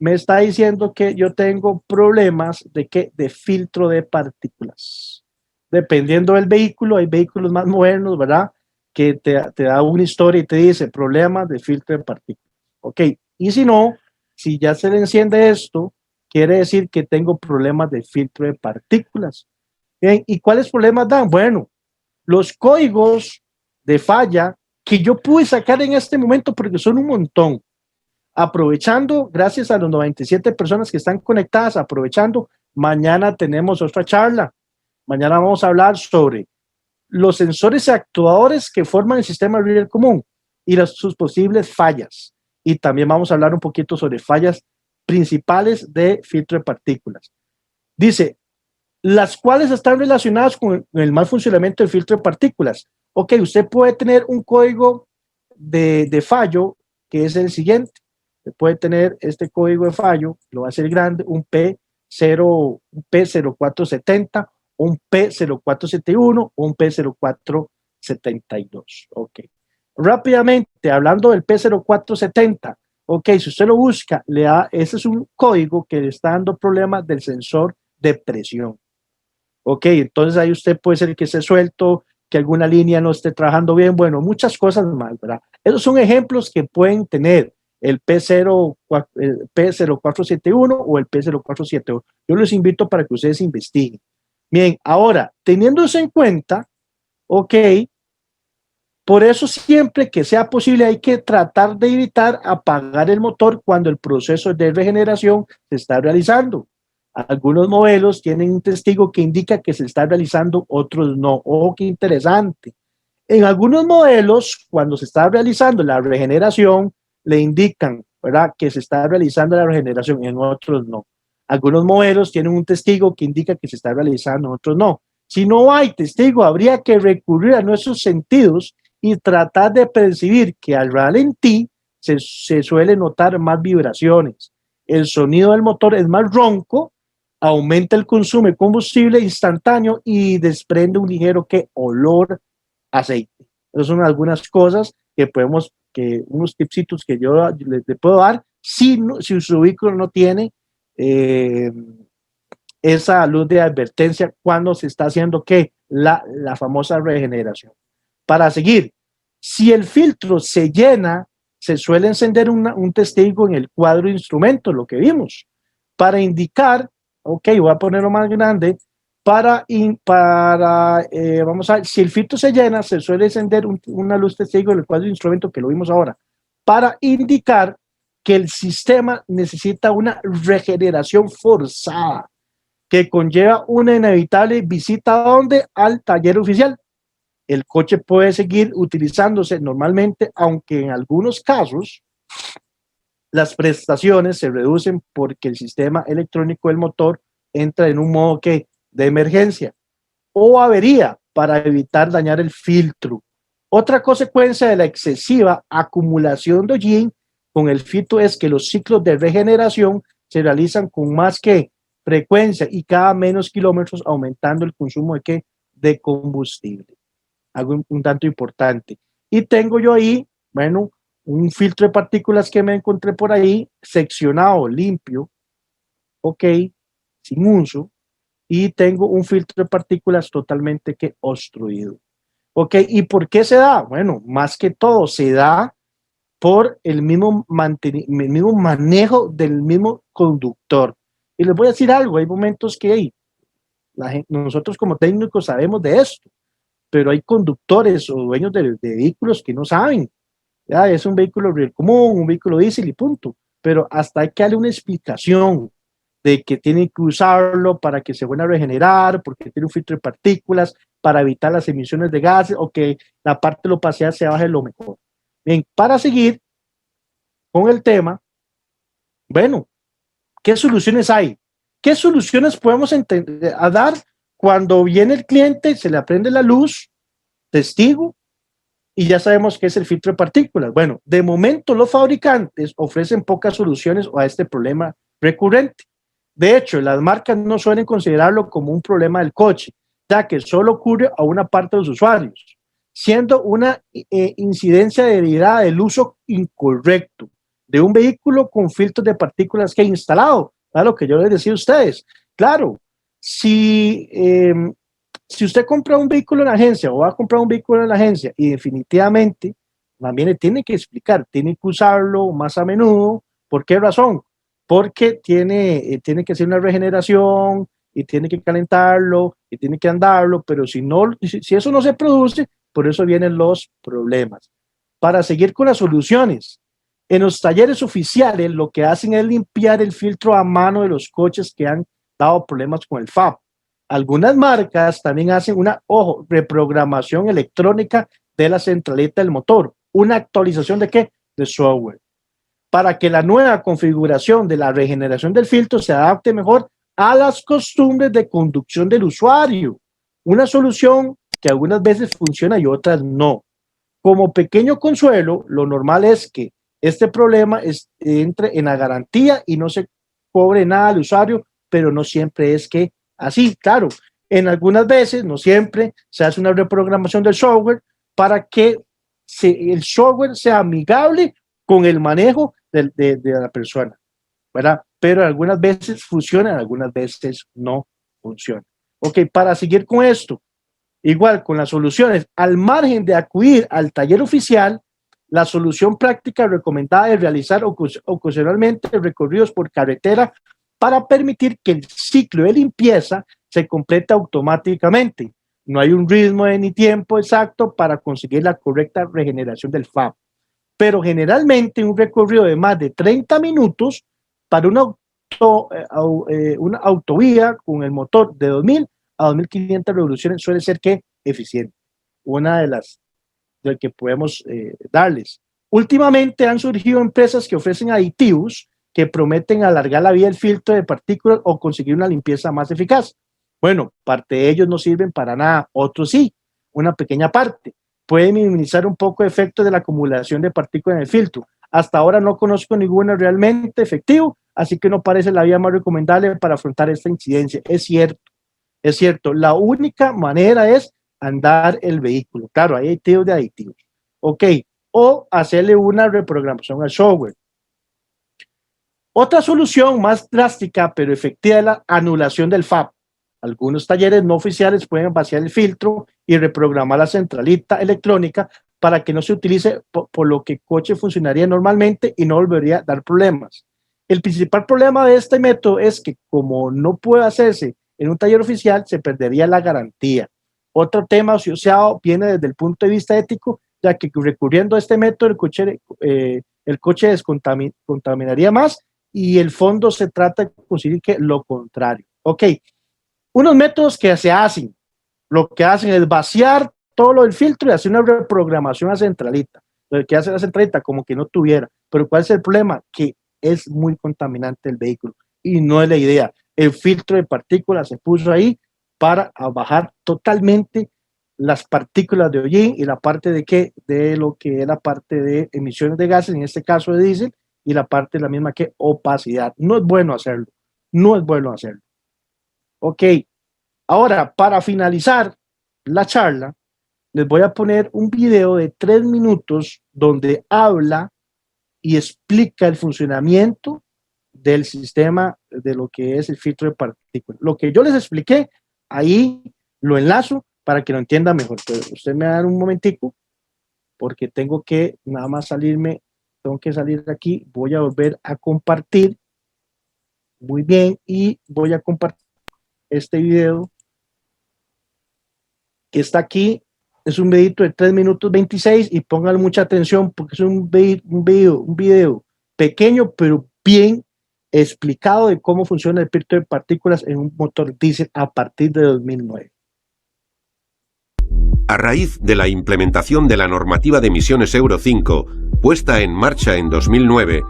me está diciendo que yo tengo problemas de filtro de partículas. Dependiendo del vehículo, hay vehículos más modernos, ¿verdad? Que te da una historia y te dice problemas de filtro de partículas. Ok, y si no, si ya se le enciende esto, quiere decir que tengo problemas de filtro de partículas. Bien, ¿y cuáles problemas dan? Bueno, los códigos de falla que yo pude sacar en este momento, porque son un montón, aprovechando, gracias a los 97 personas que están conectadas, aprovechando, mañana tenemos otra charla. Mañana vamos a hablar sobre los sensores actuadores que forman el sistema Reader común y sus posibles fallas. Y también vamos a hablar un poquito sobre fallas principales de filtro de partículas. Dice, las cuales están relacionadas con el mal funcionamiento del filtro de partículas. Ok, usted puede tener un código de fallo que es el siguiente. Puede tener este código de fallo, lo va a hacer grande, un P0470, un P0471 o un P0472. Ok. Rápidamente, hablando del P0470, ok, si usted lo busca, ese es un código que le está dando problemas del sensor de presión. Ok, entonces ahí usted puede ser que esté suelto, que alguna línea no esté trabajando bien, bueno, muchas cosas más, ¿verdad? Esos son ejemplos que pueden tener el P0471 o el P0471. Yo los invito para que ustedes investiguen. Bien, ahora, teniendo eso en cuenta, ok, por eso siempre que sea posible hay que tratar de evitar apagar el motor cuando el proceso de regeneración se está realizando. Algunos modelos tienen un testigo que indica que se está realizando, otros no. Oh, qué interesante. En algunos modelos, cuando se está realizando la regeneración, le indican, ¿verdad?, que se está realizando la regeneración, en otros no. Algunos modelos tienen un testigo que indica que se está realizando, otros no. Si no hay testigo, habría que recurrir a nuestros sentidos y tratar de percibir que al ralentí se suele notar más vibraciones. El sonido del motor es más ronco, aumenta el consumo de combustible instantáneo y desprende un ligero olor a aceite. Esas son algunas cosas que unos tipsitos que yo le puedo dar si su vehículo no tiene eh, esa luz de advertencia cuando se está haciendo la famosa regeneración. Para seguir, si el filtro se llena, se suele encender un testigo en el cuadro de instrumentos, lo que vimos, para indicar, ok, voy a ponerlo más grande, vamos a ver, si el filtro se llena, se suele encender una luz testigo en el cuadro de instrumento, que lo vimos ahora, para indicar que el sistema necesita una regeneración forzada, que conlleva una inevitable visita ¿a dónde? Al taller oficial. El coche puede seguir utilizándose normalmente, aunque en algunos casos las prestaciones se reducen porque el sistema electrónico del motor entra en un modo de emergencia o avería para evitar dañar el filtro. Otra consecuencia de la excesiva acumulación de hollín con el filtro es que los ciclos de regeneración se realizan con más frecuencia y cada menos kilómetros, aumentando el consumo de combustible. Algo un tanto importante. Y tengo yo ahí, bueno, un filtro de partículas que me encontré por ahí, seccionado, limpio, ok, sin uso, y tengo un filtro de partículas totalmente obstruido. Ok, ¿y por qué se da? Bueno, más que todo se da por el mismo manejo del mismo conductor. Y les voy a decir algo, hay momentos que nosotros como técnicos sabemos de esto, pero hay conductores o dueños de vehículos que no saben. Ya, es un vehículo real común, un vehículo diésel y punto. Pero hasta hay que darle una explicación de que tienen que usarlo para que se vuelva a regenerar, porque tiene un filtro de partículas, para evitar las emisiones de gases o que la parte de la opacidad se baje lo mejor. Bien, para seguir con el tema, bueno, ¿qué soluciones hay? ¿Qué soluciones podemos dar Cuando viene el cliente, se le prende la luz, testigo, y ya sabemos que es el filtro de partículas. Bueno, de momento los fabricantes ofrecen pocas soluciones a este problema recurrente. De hecho, las marcas no suelen considerarlo como un problema del coche, ya que solo ocurre a una parte de los usuarios, siendo una incidencia derivada del uso incorrecto de un vehículo con filtros de partículas que he instalado. ¿Verdad? Lo que yo les decía a ustedes. Claro, si usted compra un vehículo en la agencia o va a comprar un vehículo en la agencia y definitivamente también le tiene que explicar, tiene que usarlo más a menudo. ¿Por qué razón? Porque tiene que hacer una regeneración y tiene que calentarlo y tiene que andarlo, pero si eso no se produce, por eso vienen los problemas. Para seguir con las soluciones, en los talleres oficiales lo que hacen es limpiar el filtro a mano de los coches que han dado problemas con el FAB. Algunas marcas también hacen una, reprogramación electrónica de la centralita del motor. ¿Una actualización de qué? De software. Para que la nueva configuración de la regeneración del filtro se adapte mejor a las costumbres de conducción del usuario. Una solución que algunas veces funciona y otras no. Como pequeño consuelo, lo normal es que este problema entre en la garantía y no se cobre nada al usuario, pero no siempre es que así, claro. En algunas veces, no siempre, se hace una reprogramación del software para que el software sea amigable con el manejo de la persona, ¿verdad? Pero algunas veces funciona, algunas veces no funciona. Ok, para seguir con esto, igual con las soluciones, al margen de acudir al taller oficial, la solución práctica recomendada es realizar ocasionalmente recorridos por carretera para permitir que el ciclo de limpieza se complete automáticamente. No hay un ritmo ni tiempo exacto para conseguir la correcta regeneración del FAB, pero generalmente un recorrido de más de 30 minutos para una autovía con el motor de 2000 a 2500 revoluciones suele ser que eficiente. Una de las que podemos darles. Últimamente han surgido empresas que ofrecen aditivos que prometen alargar la vida del filtro de partículas o conseguir una limpieza más eficaz. Bueno, parte de ellos no sirven para nada, otros sí, una pequeña parte. Puede minimizar un poco el efecto de la acumulación de partículas en el filtro. Hasta ahora no conozco ninguno realmente efectivo, así que no parece la vía más recomendable para afrontar esta incidencia. Es cierto, la única manera es andar el vehículo. Claro, hay aditivos de aditivos. Ok, o hacerle una reprogramación al software. Otra solución más drástica pero efectiva es la anulación del FAB. Algunos talleres no oficiales pueden vaciar el filtro y reprogramar la centralita electrónica para que no se utilice, por lo que el coche funcionaría normalmente y no volvería a dar problemas. El principal problema de este método es que como no puede hacerse en un taller oficial, se perdería la garantía. Otro tema asociado viene desde el punto de vista ético, ya que recurriendo a este método el coche descontaminaría más y el fondo se trata de conseguir que lo contrario. Ok, unos métodos que se hacen, lo que hacen es vaciar todo lo del filtro y hacer una reprogramación a centralita. Lo que hace la centralita como que no tuviera, pero ¿cuál es el problema? Que es muy contaminante el vehículo y no es la idea. El filtro de partículas se puso ahí para bajar totalmente las partículas de hollín y la parte de lo que es la parte de emisiones de gases, en este caso de diésel, y la parte de la misma que opacidad. No es bueno hacerlo, no es bueno hacerlo. Ok, ahora para finalizar la charla, les voy a poner un video de 3 minutos donde habla y explica el funcionamiento del sistema de lo que es el filtro de partículas. Lo que yo les expliqué, ahí lo enlazo para que lo entiendan mejor. Pero usted me da un momentico, porque tengo que nada más tengo que salir de aquí, voy a volver a compartir. Muy bien, y voy a compartir este video que está aquí. Es un videito de 3 minutos 26 y pónganle mucha atención porque es un video pequeño pero bien explicado de cómo funciona el filtro de partículas en un motor diésel a partir de 2009. A raíz de la implementación de la normativa de emisiones Euro 5, puesta en marcha en 2009,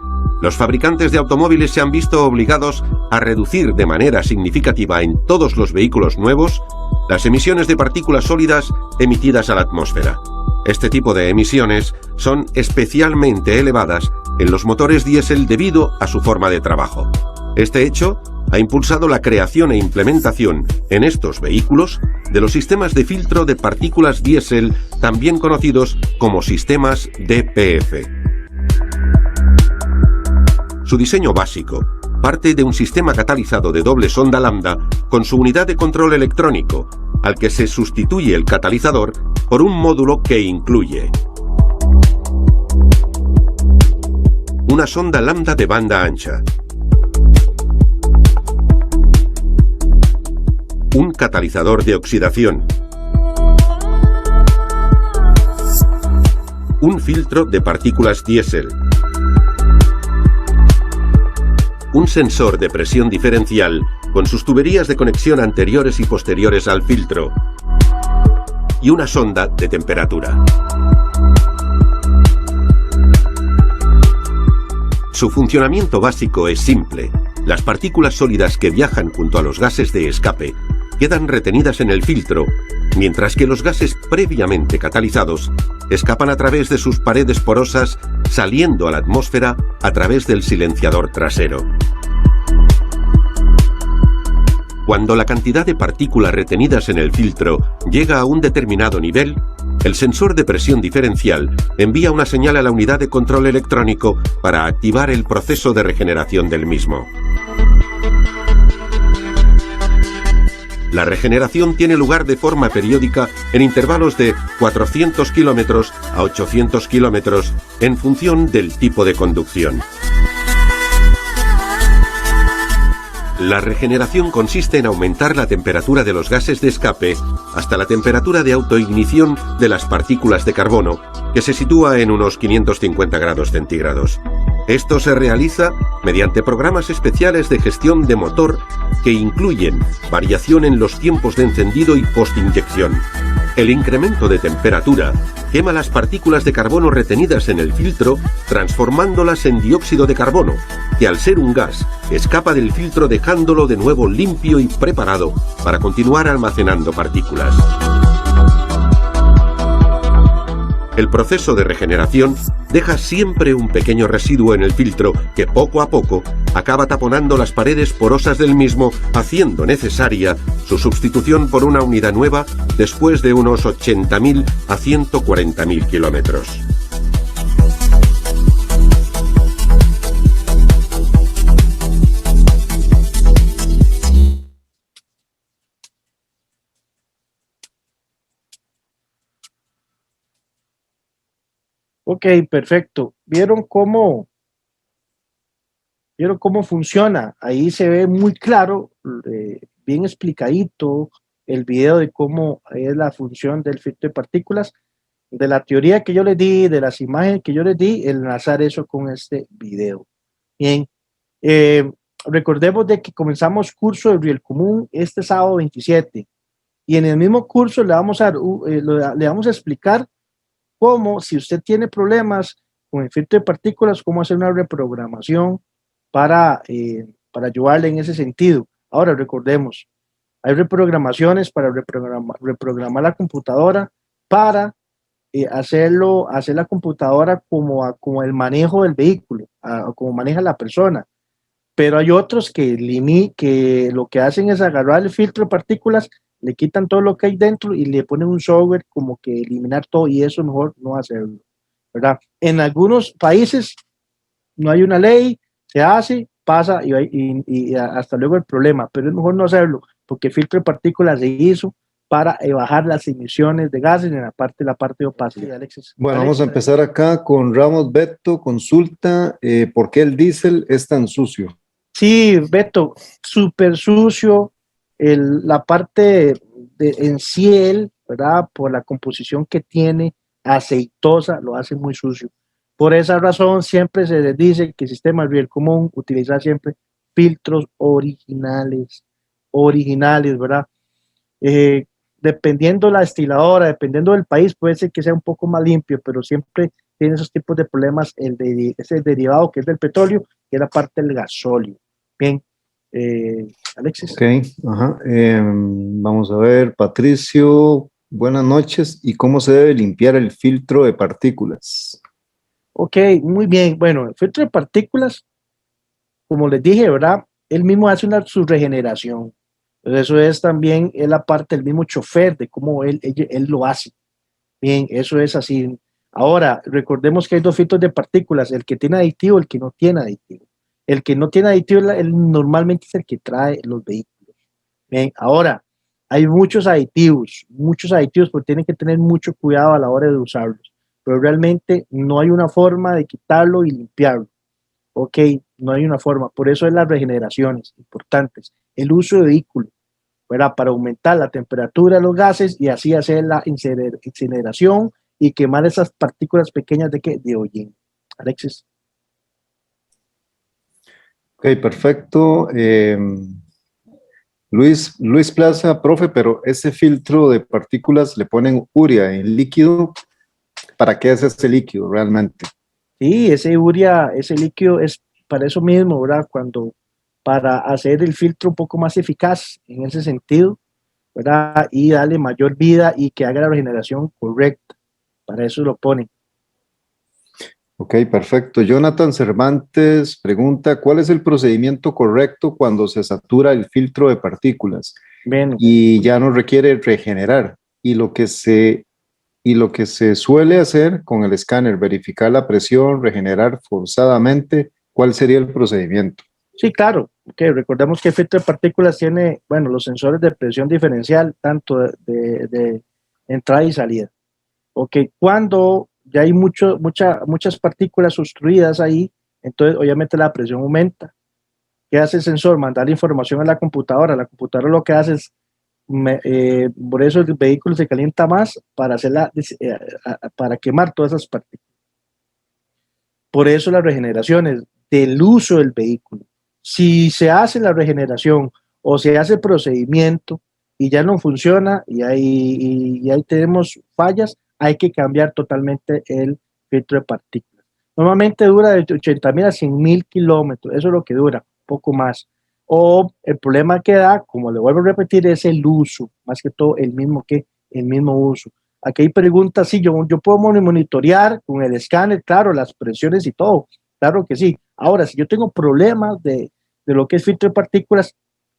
Los fabricantes de automóviles se han visto obligados a reducir de manera significativa en todos los vehículos nuevos las emisiones de partículas sólidas emitidas a la atmósfera. Este tipo de emisiones son especialmente elevadas en los motores diésel debido a su forma de trabajo. Este hecho ha impulsado la creación e implementación en estos vehículos de los sistemas de filtro de partículas diésel, también conocidos como sistemas DPF. Su diseño básico parte de un sistema catalizado de doble sonda lambda con su unidad de control electrónico, al que se sustituye el catalizador por un módulo que incluye una sonda lambda de banda ancha, un catalizador de oxidación, un filtro de partículas diésel, un sensor de presión diferencial con sus tuberías de conexión anteriores y posteriores al filtro y una sonda de temperatura. Su funcionamiento básico es simple. Las partículas sólidas que viajan junto a los gases de escape quedan retenidas en el filtro, mientras que los gases previamente catalizados escapan a través de sus paredes porosas, saliendo a la atmósfera a través del silenciador trasero. Cuando la cantidad de partículas retenidas en el filtro llega a un determinado nivel, el sensor de presión diferencial envía una señal a la unidad de control electrónico para activar el proceso de regeneración del mismo. La regeneración tiene lugar de forma periódica en intervalos de 400 kilómetros a 800 kilómetros en función del tipo de conducción. La regeneración consiste en aumentar la temperatura de los gases de escape hasta la temperatura de autoignición de las partículas de carbono, que se sitúa en unos 550 grados centígrados. Esto se realiza mediante programas especiales de gestión de motor que incluyen variación en los tiempos de encendido y postinyección. El incremento de temperatura quema las partículas de carbono retenidas en el filtro, transformándolas en dióxido de carbono, que al ser un gas, escapa del filtro dejándolo de nuevo limpio y preparado para continuar almacenando partículas. El proceso de regeneración deja siempre un pequeño residuo en el filtro que poco a poco acaba taponando las paredes porosas del mismo, haciendo necesaria su sustitución por una unidad nueva después de unos 80.000 a 140.000 kilómetros. Ok, perfecto. ¿Vieron cómo funciona? Ahí se ve muy claro, bien explicadito el video de cómo es la función del filtro de partículas, de la teoría que yo les di, de las imágenes que yo les di, el enlazar eso con este video. Bien, recordemos de que comenzamos curso de Riel Común este sábado 27 y en el mismo curso le vamos a explicar cómo, si usted tiene problemas con el filtro de partículas, cómo hacer una reprogramación para ayudarle en ese sentido. Ahora, recordemos, hay reprogramaciones para reprogramar la computadora para hacer la computadora como el manejo del vehículo, como maneja la persona. Pero hay otros que lo que hacen es agarrar el filtro de partículas, le quitan todo lo que hay dentro y le ponen un software como que eliminar todo, y eso mejor no hacerlo, ¿verdad? En algunos países no hay una ley, se hace, pasa y hasta luego el problema, pero es mejor no hacerlo porque el filtro de partículas se hizo para bajar las emisiones de gases en la parte de opacidad. Bueno, vamos a empezar acá con Ramos Beto. Consulta ¿por qué el diésel es tan sucio? Sí, Beto, súper sucio. La parte en ciel, ¿verdad? Por la composición que tiene, aceitosa, lo hace muy sucio. Por esa razón, siempre se les dice que el sistema Riel Común utiliza siempre filtros originales, ¿verdad? Dependiendo la destiladora, dependiendo del país, puede ser que sea un poco más limpio, pero siempre tiene esos tipos de problemas, es el derivado que es del petróleo, que es la parte del gasóleo. Bien, Alexis. Ok, ajá. Vamos a ver, Patricio, buenas noches. ¿Y cómo se debe limpiar el filtro de partículas? Ok, muy bien. Bueno, el filtro de partículas, como les dije, ¿verdad? Él mismo hace su regeneración. Entonces, eso es también es la parte del mismo chofer, de cómo él lo hace. Bien, eso es así. Ahora, recordemos que hay dos filtros de partículas, el que tiene aditivo y el que no tiene aditivo. El que no tiene aditivo normalmente es el que trae los vehículos. Bien, ahora, hay muchos aditivos, pero tienen que tener mucho cuidado a la hora de usarlos. Pero realmente no hay una forma de quitarlo y limpiarlo. Ok, no hay una forma. Por eso es las regeneraciones importantes. El uso de vehículos, ¿verdad? Para aumentar la temperatura de los gases y así hacer la incineración y quemar esas partículas pequeñas de hollín. Alexis. Ok, perfecto. Luis Plaza, profe, pero ese filtro de partículas le ponen urea en líquido. ¿Para qué es ese líquido realmente? Sí, ese urea, ese líquido es para eso mismo, ¿verdad? Para hacer el filtro un poco más eficaz en ese sentido, ¿verdad? Y darle mayor vida y que haga la regeneración correcta. Para eso lo ponen. Ok, perfecto. Jonathan Cervantes pregunta, ¿cuál es el procedimiento correcto cuando se satura el filtro de partículas Bueno, y ya no requiere regenerar? Y lo que se suele hacer con el escáner, verificar la presión, regenerar forzadamente, ¿cuál sería el procedimiento? sí, claro. Okay, recordemos que el filtro de partículas tiene, bueno, los sensores de presión diferencial, tanto de entrada y salida. Ok, cuando ya hay muchas partículas obstruidas ahí, entonces obviamente la presión aumenta. ¿Qué hace el sensor? Mandar información a la computadora. La computadora lo que hace es, por eso el vehículo se calienta más para, para quemar todas esas partículas. Por eso las regeneraciones del uso del vehículo. Si se hace la regeneración o se hace el procedimiento y ya no funciona y ahí tenemos fallas, hay que cambiar totalmente el filtro de partículas. Normalmente dura de 80.000 a 100.000 kilómetros, eso es lo que dura, poco más. O el problema que da, como le vuelvo a repetir, es el uso, más que todo el mismo uso. Aquí hay preguntas, sí, yo puedo monitorear con el escáner, claro, las presiones y todo, claro que sí. Ahora, si yo tengo problemas de lo que es filtro de partículas,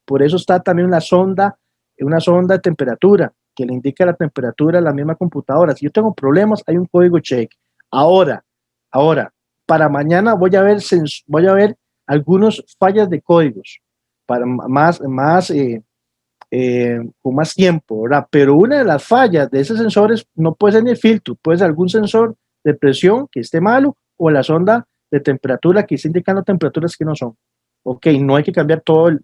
por eso está también una sonda de temperatura, que le indica la temperatura a la misma computadora. Si yo tengo problemas, hay un código check. Ahora, para mañana voy a ver algunas fallas de códigos, para con más tiempo, ¿verdad? Pero una de las fallas de esos sensores no puede ser ni el filtro, puede ser algún sensor de presión que esté malo o la sonda de temperatura que esté indicando temperaturas que no son. Ok, no hay que cambiar todo el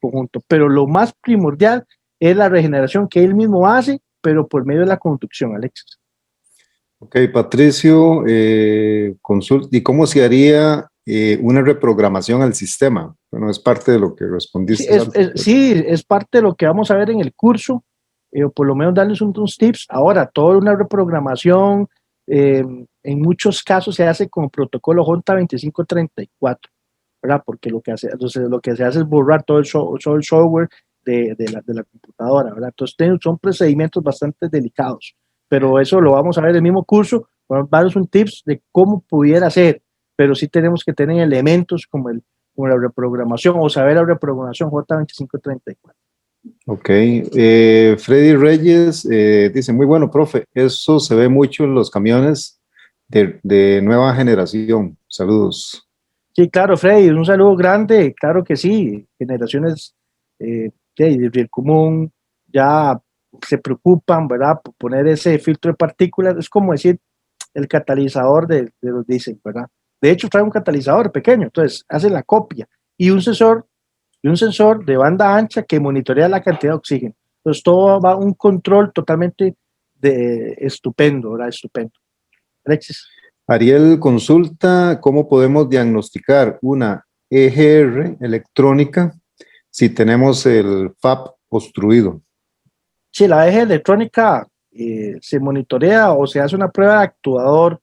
conjunto, pero lo más primordial es la regeneración que él mismo hace, pero por medio de la conducción, Alexis. Ok, Patricio, consulta, ¿y cómo se haría una reprogramación al sistema? Bueno, es parte de lo que Sí, respondiste antes. sí, es parte de lo que vamos a ver en el curso, o por lo menos darles unos tips. Ahora, toda una reprogramación, en muchos casos se hace con protocolo J2534, ¿verdad? Porque lo que se hace es borrar todo el software de la computadora, ¿verdad? Entonces, son procedimientos bastante delicados, pero eso lo vamos a ver en el mismo curso. Vamos a darles un tips de cómo pudiera ser, pero sí tenemos que tener elementos como la reprogramación o saber la reprogramación J2534. Ok, Freddy Reyes dice, muy bueno, profe, eso se ve mucho en los camiones de nueva generación. Saludos. Sí, claro, Freddy, un saludo grande, claro que sí, generaciones de Riel Común ya se preocupan, ¿verdad? Por poner ese filtro de partículas, es como decir el catalizador de los diésel, ¿verdad? De hecho, trae un catalizador pequeño, entonces hace la copia y un sensor de banda ancha que monitorea la cantidad de oxígeno. Entonces, todo va a un control totalmente estupendo, ¿verdad? Estupendo. Alexis. Ariel consulta cómo podemos diagnosticar una EGR electrónica si tenemos el FAP obstruido. Si la eje electrónica se monitorea o se hace una prueba de actuador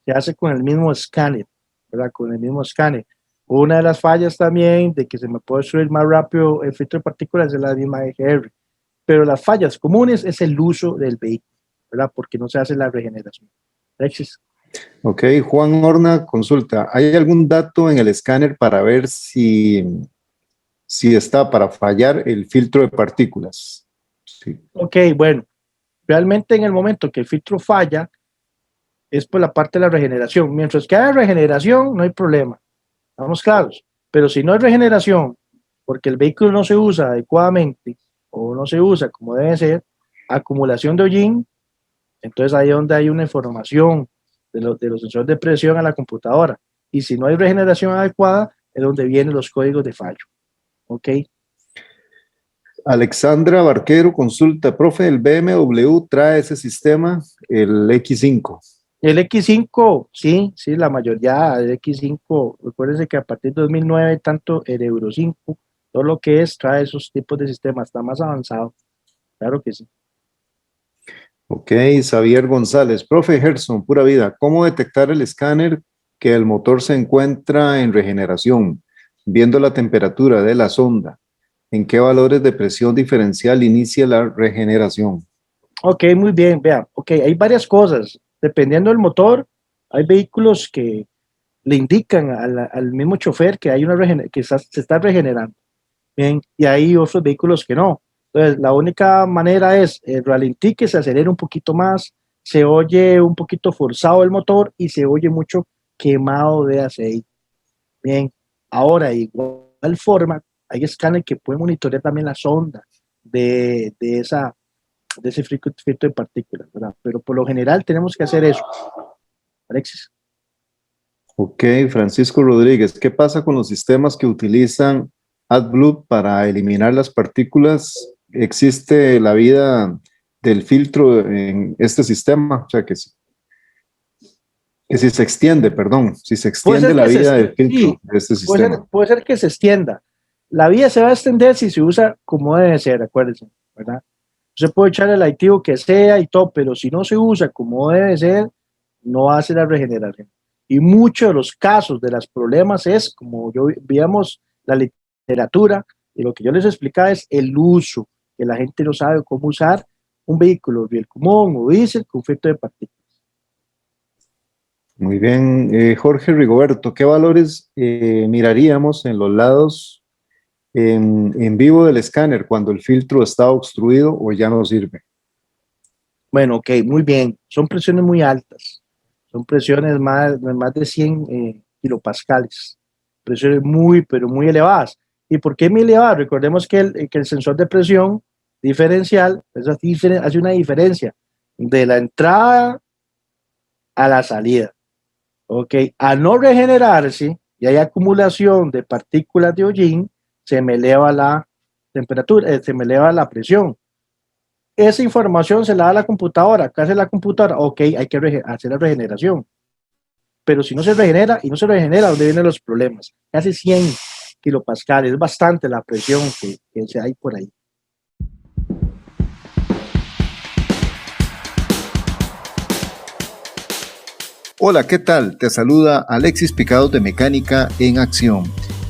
se hace con el mismo escáner, ¿verdad? Con el mismo escáner. Una de las fallas también de que se me puede subir más rápido el filtro de partículas es la misma EGR, pero las fallas comunes es el uso del vehículo, ¿verdad? Porque no se hace la regeneración. Alexis. Ok, Juan Horna consulta, ¿hay algún dato en el escáner para ver si está para fallar el filtro de partículas? Sí. Ok, bueno, realmente en el momento que el filtro falla es por la parte de la regeneración. Mientras que haya regeneración, no hay problema. Estamos claros. Pero si no hay regeneración, porque el vehículo no se usa adecuadamente o no se usa como debe ser, acumulación de hollín, entonces ahí es donde hay una información de los sensores de presión a la computadora. Y si no hay regeneración adecuada, es donde vienen los códigos de fallo. ¿Ok? Alexandra Barquero consulta, profe, ¿el BMW trae ese sistema, el X5? El X5, sí, la mayoría del X5, recuérdense que a partir de 2009, tanto el Euro 5, todo lo que es, trae esos tipos de sistemas, está más avanzado, claro que sí. Ok, Xavier González, profe Gerson, pura vida, ¿cómo detectar el escáner que el motor se encuentra en regeneración? Viendo la temperatura de la sonda, ¿en qué valores de presión diferencial inicia la regeneración? Ok, muy bien, vea, ok, hay varias cosas, dependiendo del motor, hay vehículos que le indican al mismo chofer que hay se está regenerando, bien, y hay otros vehículos que no. Entonces, la única manera es el ralentí, que se acelere un poquito más, se oye un poquito forzado el motor y se oye mucho quemado de aceite. Bien, ahora, de igual forma, hay escáneres que pueden monitorear también la sonda de ese filtro de partículas, ¿verdad? Pero por lo general tenemos que hacer eso. Alexis. Ok, Francisco Rodríguez, ¿qué pasa con los sistemas que utilizan AdBlue para eliminar las partículas? ¿Existe la vida del filtro en este sistema? O sea, que si se extiende, perdón, si se extiende la vida del filtro sí, de este sistema. puede ser que se extienda. La vida se va a extender si se usa como debe ser, acuérdense, ¿verdad? Se puede echar el aditivo que sea y todo, pero si no se usa como debe ser, no hace la regeneración. Y muchos de los casos de los problemas es, como yo veíamos la literatura, y lo que yo les explicaba es el uso, que la gente no sabe cómo usar un vehículo riel común o diésel con filtro de partículas. Muy bien, Jorge Rigoberto, ¿qué valores miraríamos en los lados en vivo del escáner cuando el filtro está obstruido o ya no sirve? Bueno, ok, muy bien. Son presiones muy altas. Son presiones más de 100 kilopascales. Presiones muy, pero muy elevadas. ¿Y por qué muy elevadas? Recordemos que el sensor de presión diferencial hace una diferencia de la entrada a la salida. Ok, al no regenerarse y hay acumulación de partículas de hollín, se me eleva la temperatura, se me eleva la presión. Esa información se la da a la computadora. ¿Qué hace la computadora? Ok, hay que hacer la regeneración. Pero si no se regenera y no se regenera, ¿dónde vienen los problemas? Casi 100 kilopascales, es bastante la presión que se hay por ahí. Hola, ¿qué tal? Te saluda Alexis Picado de Mecánica en Acción.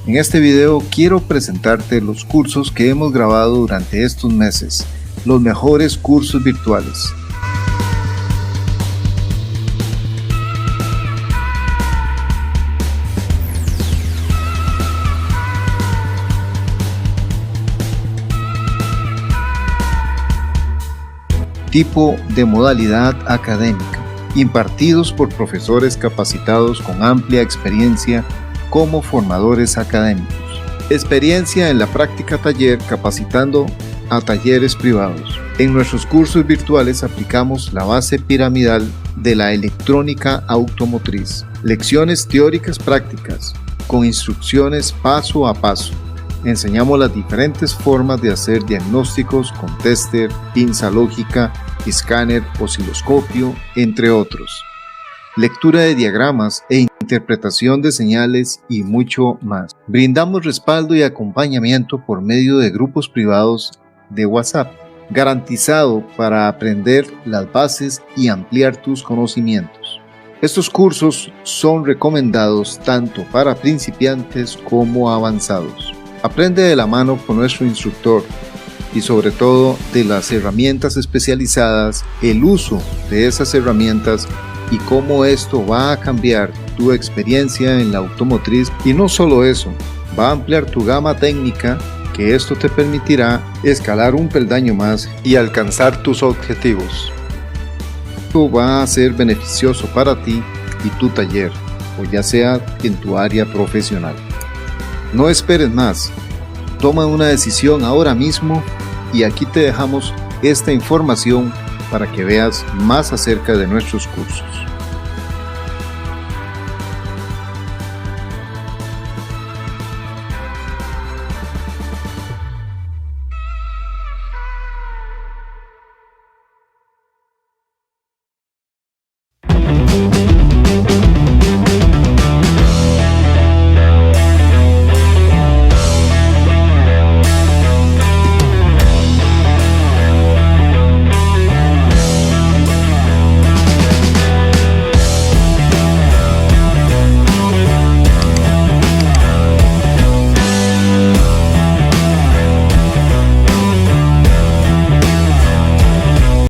En este video quiero presentarte los cursos que hemos grabado durante estos meses, los mejores cursos virtuales. Tipo de modalidad académica, impartidos por profesores capacitados con amplia experiencia como formadores académicos. Experiencia en la práctica taller capacitando a talleres privados. En nuestros cursos virtuales aplicamos la base piramidal de la electrónica automotriz. Lecciones teóricas prácticas con instrucciones paso a paso. Enseñamos las diferentes formas de hacer diagnósticos con tester, pinza lógica, escáner, osciloscopio, entre otros. Lectura de diagramas e interpretación de señales y mucho más. Brindamos respaldo y acompañamiento por medio de grupos privados de WhatsApp, garantizado para aprender las bases y ampliar tus conocimientos. Estos cursos son recomendados tanto para principiantes como avanzados. Aprende de la mano con nuestro instructor y sobre todo de las herramientas especializadas, el uso de esas herramientas y cómo esto va a cambiar tu experiencia en la automotriz. Y no solo eso, va a ampliar tu gama técnica, que esto te permitirá escalar un peldaño más y alcanzar tus objetivos. Esto va a ser beneficioso para ti y tu taller, o ya sea en tu área profesional. No esperes más, toma una decisión ahora mismo y aquí te dejamos esta información para que veas más acerca de nuestros cursos.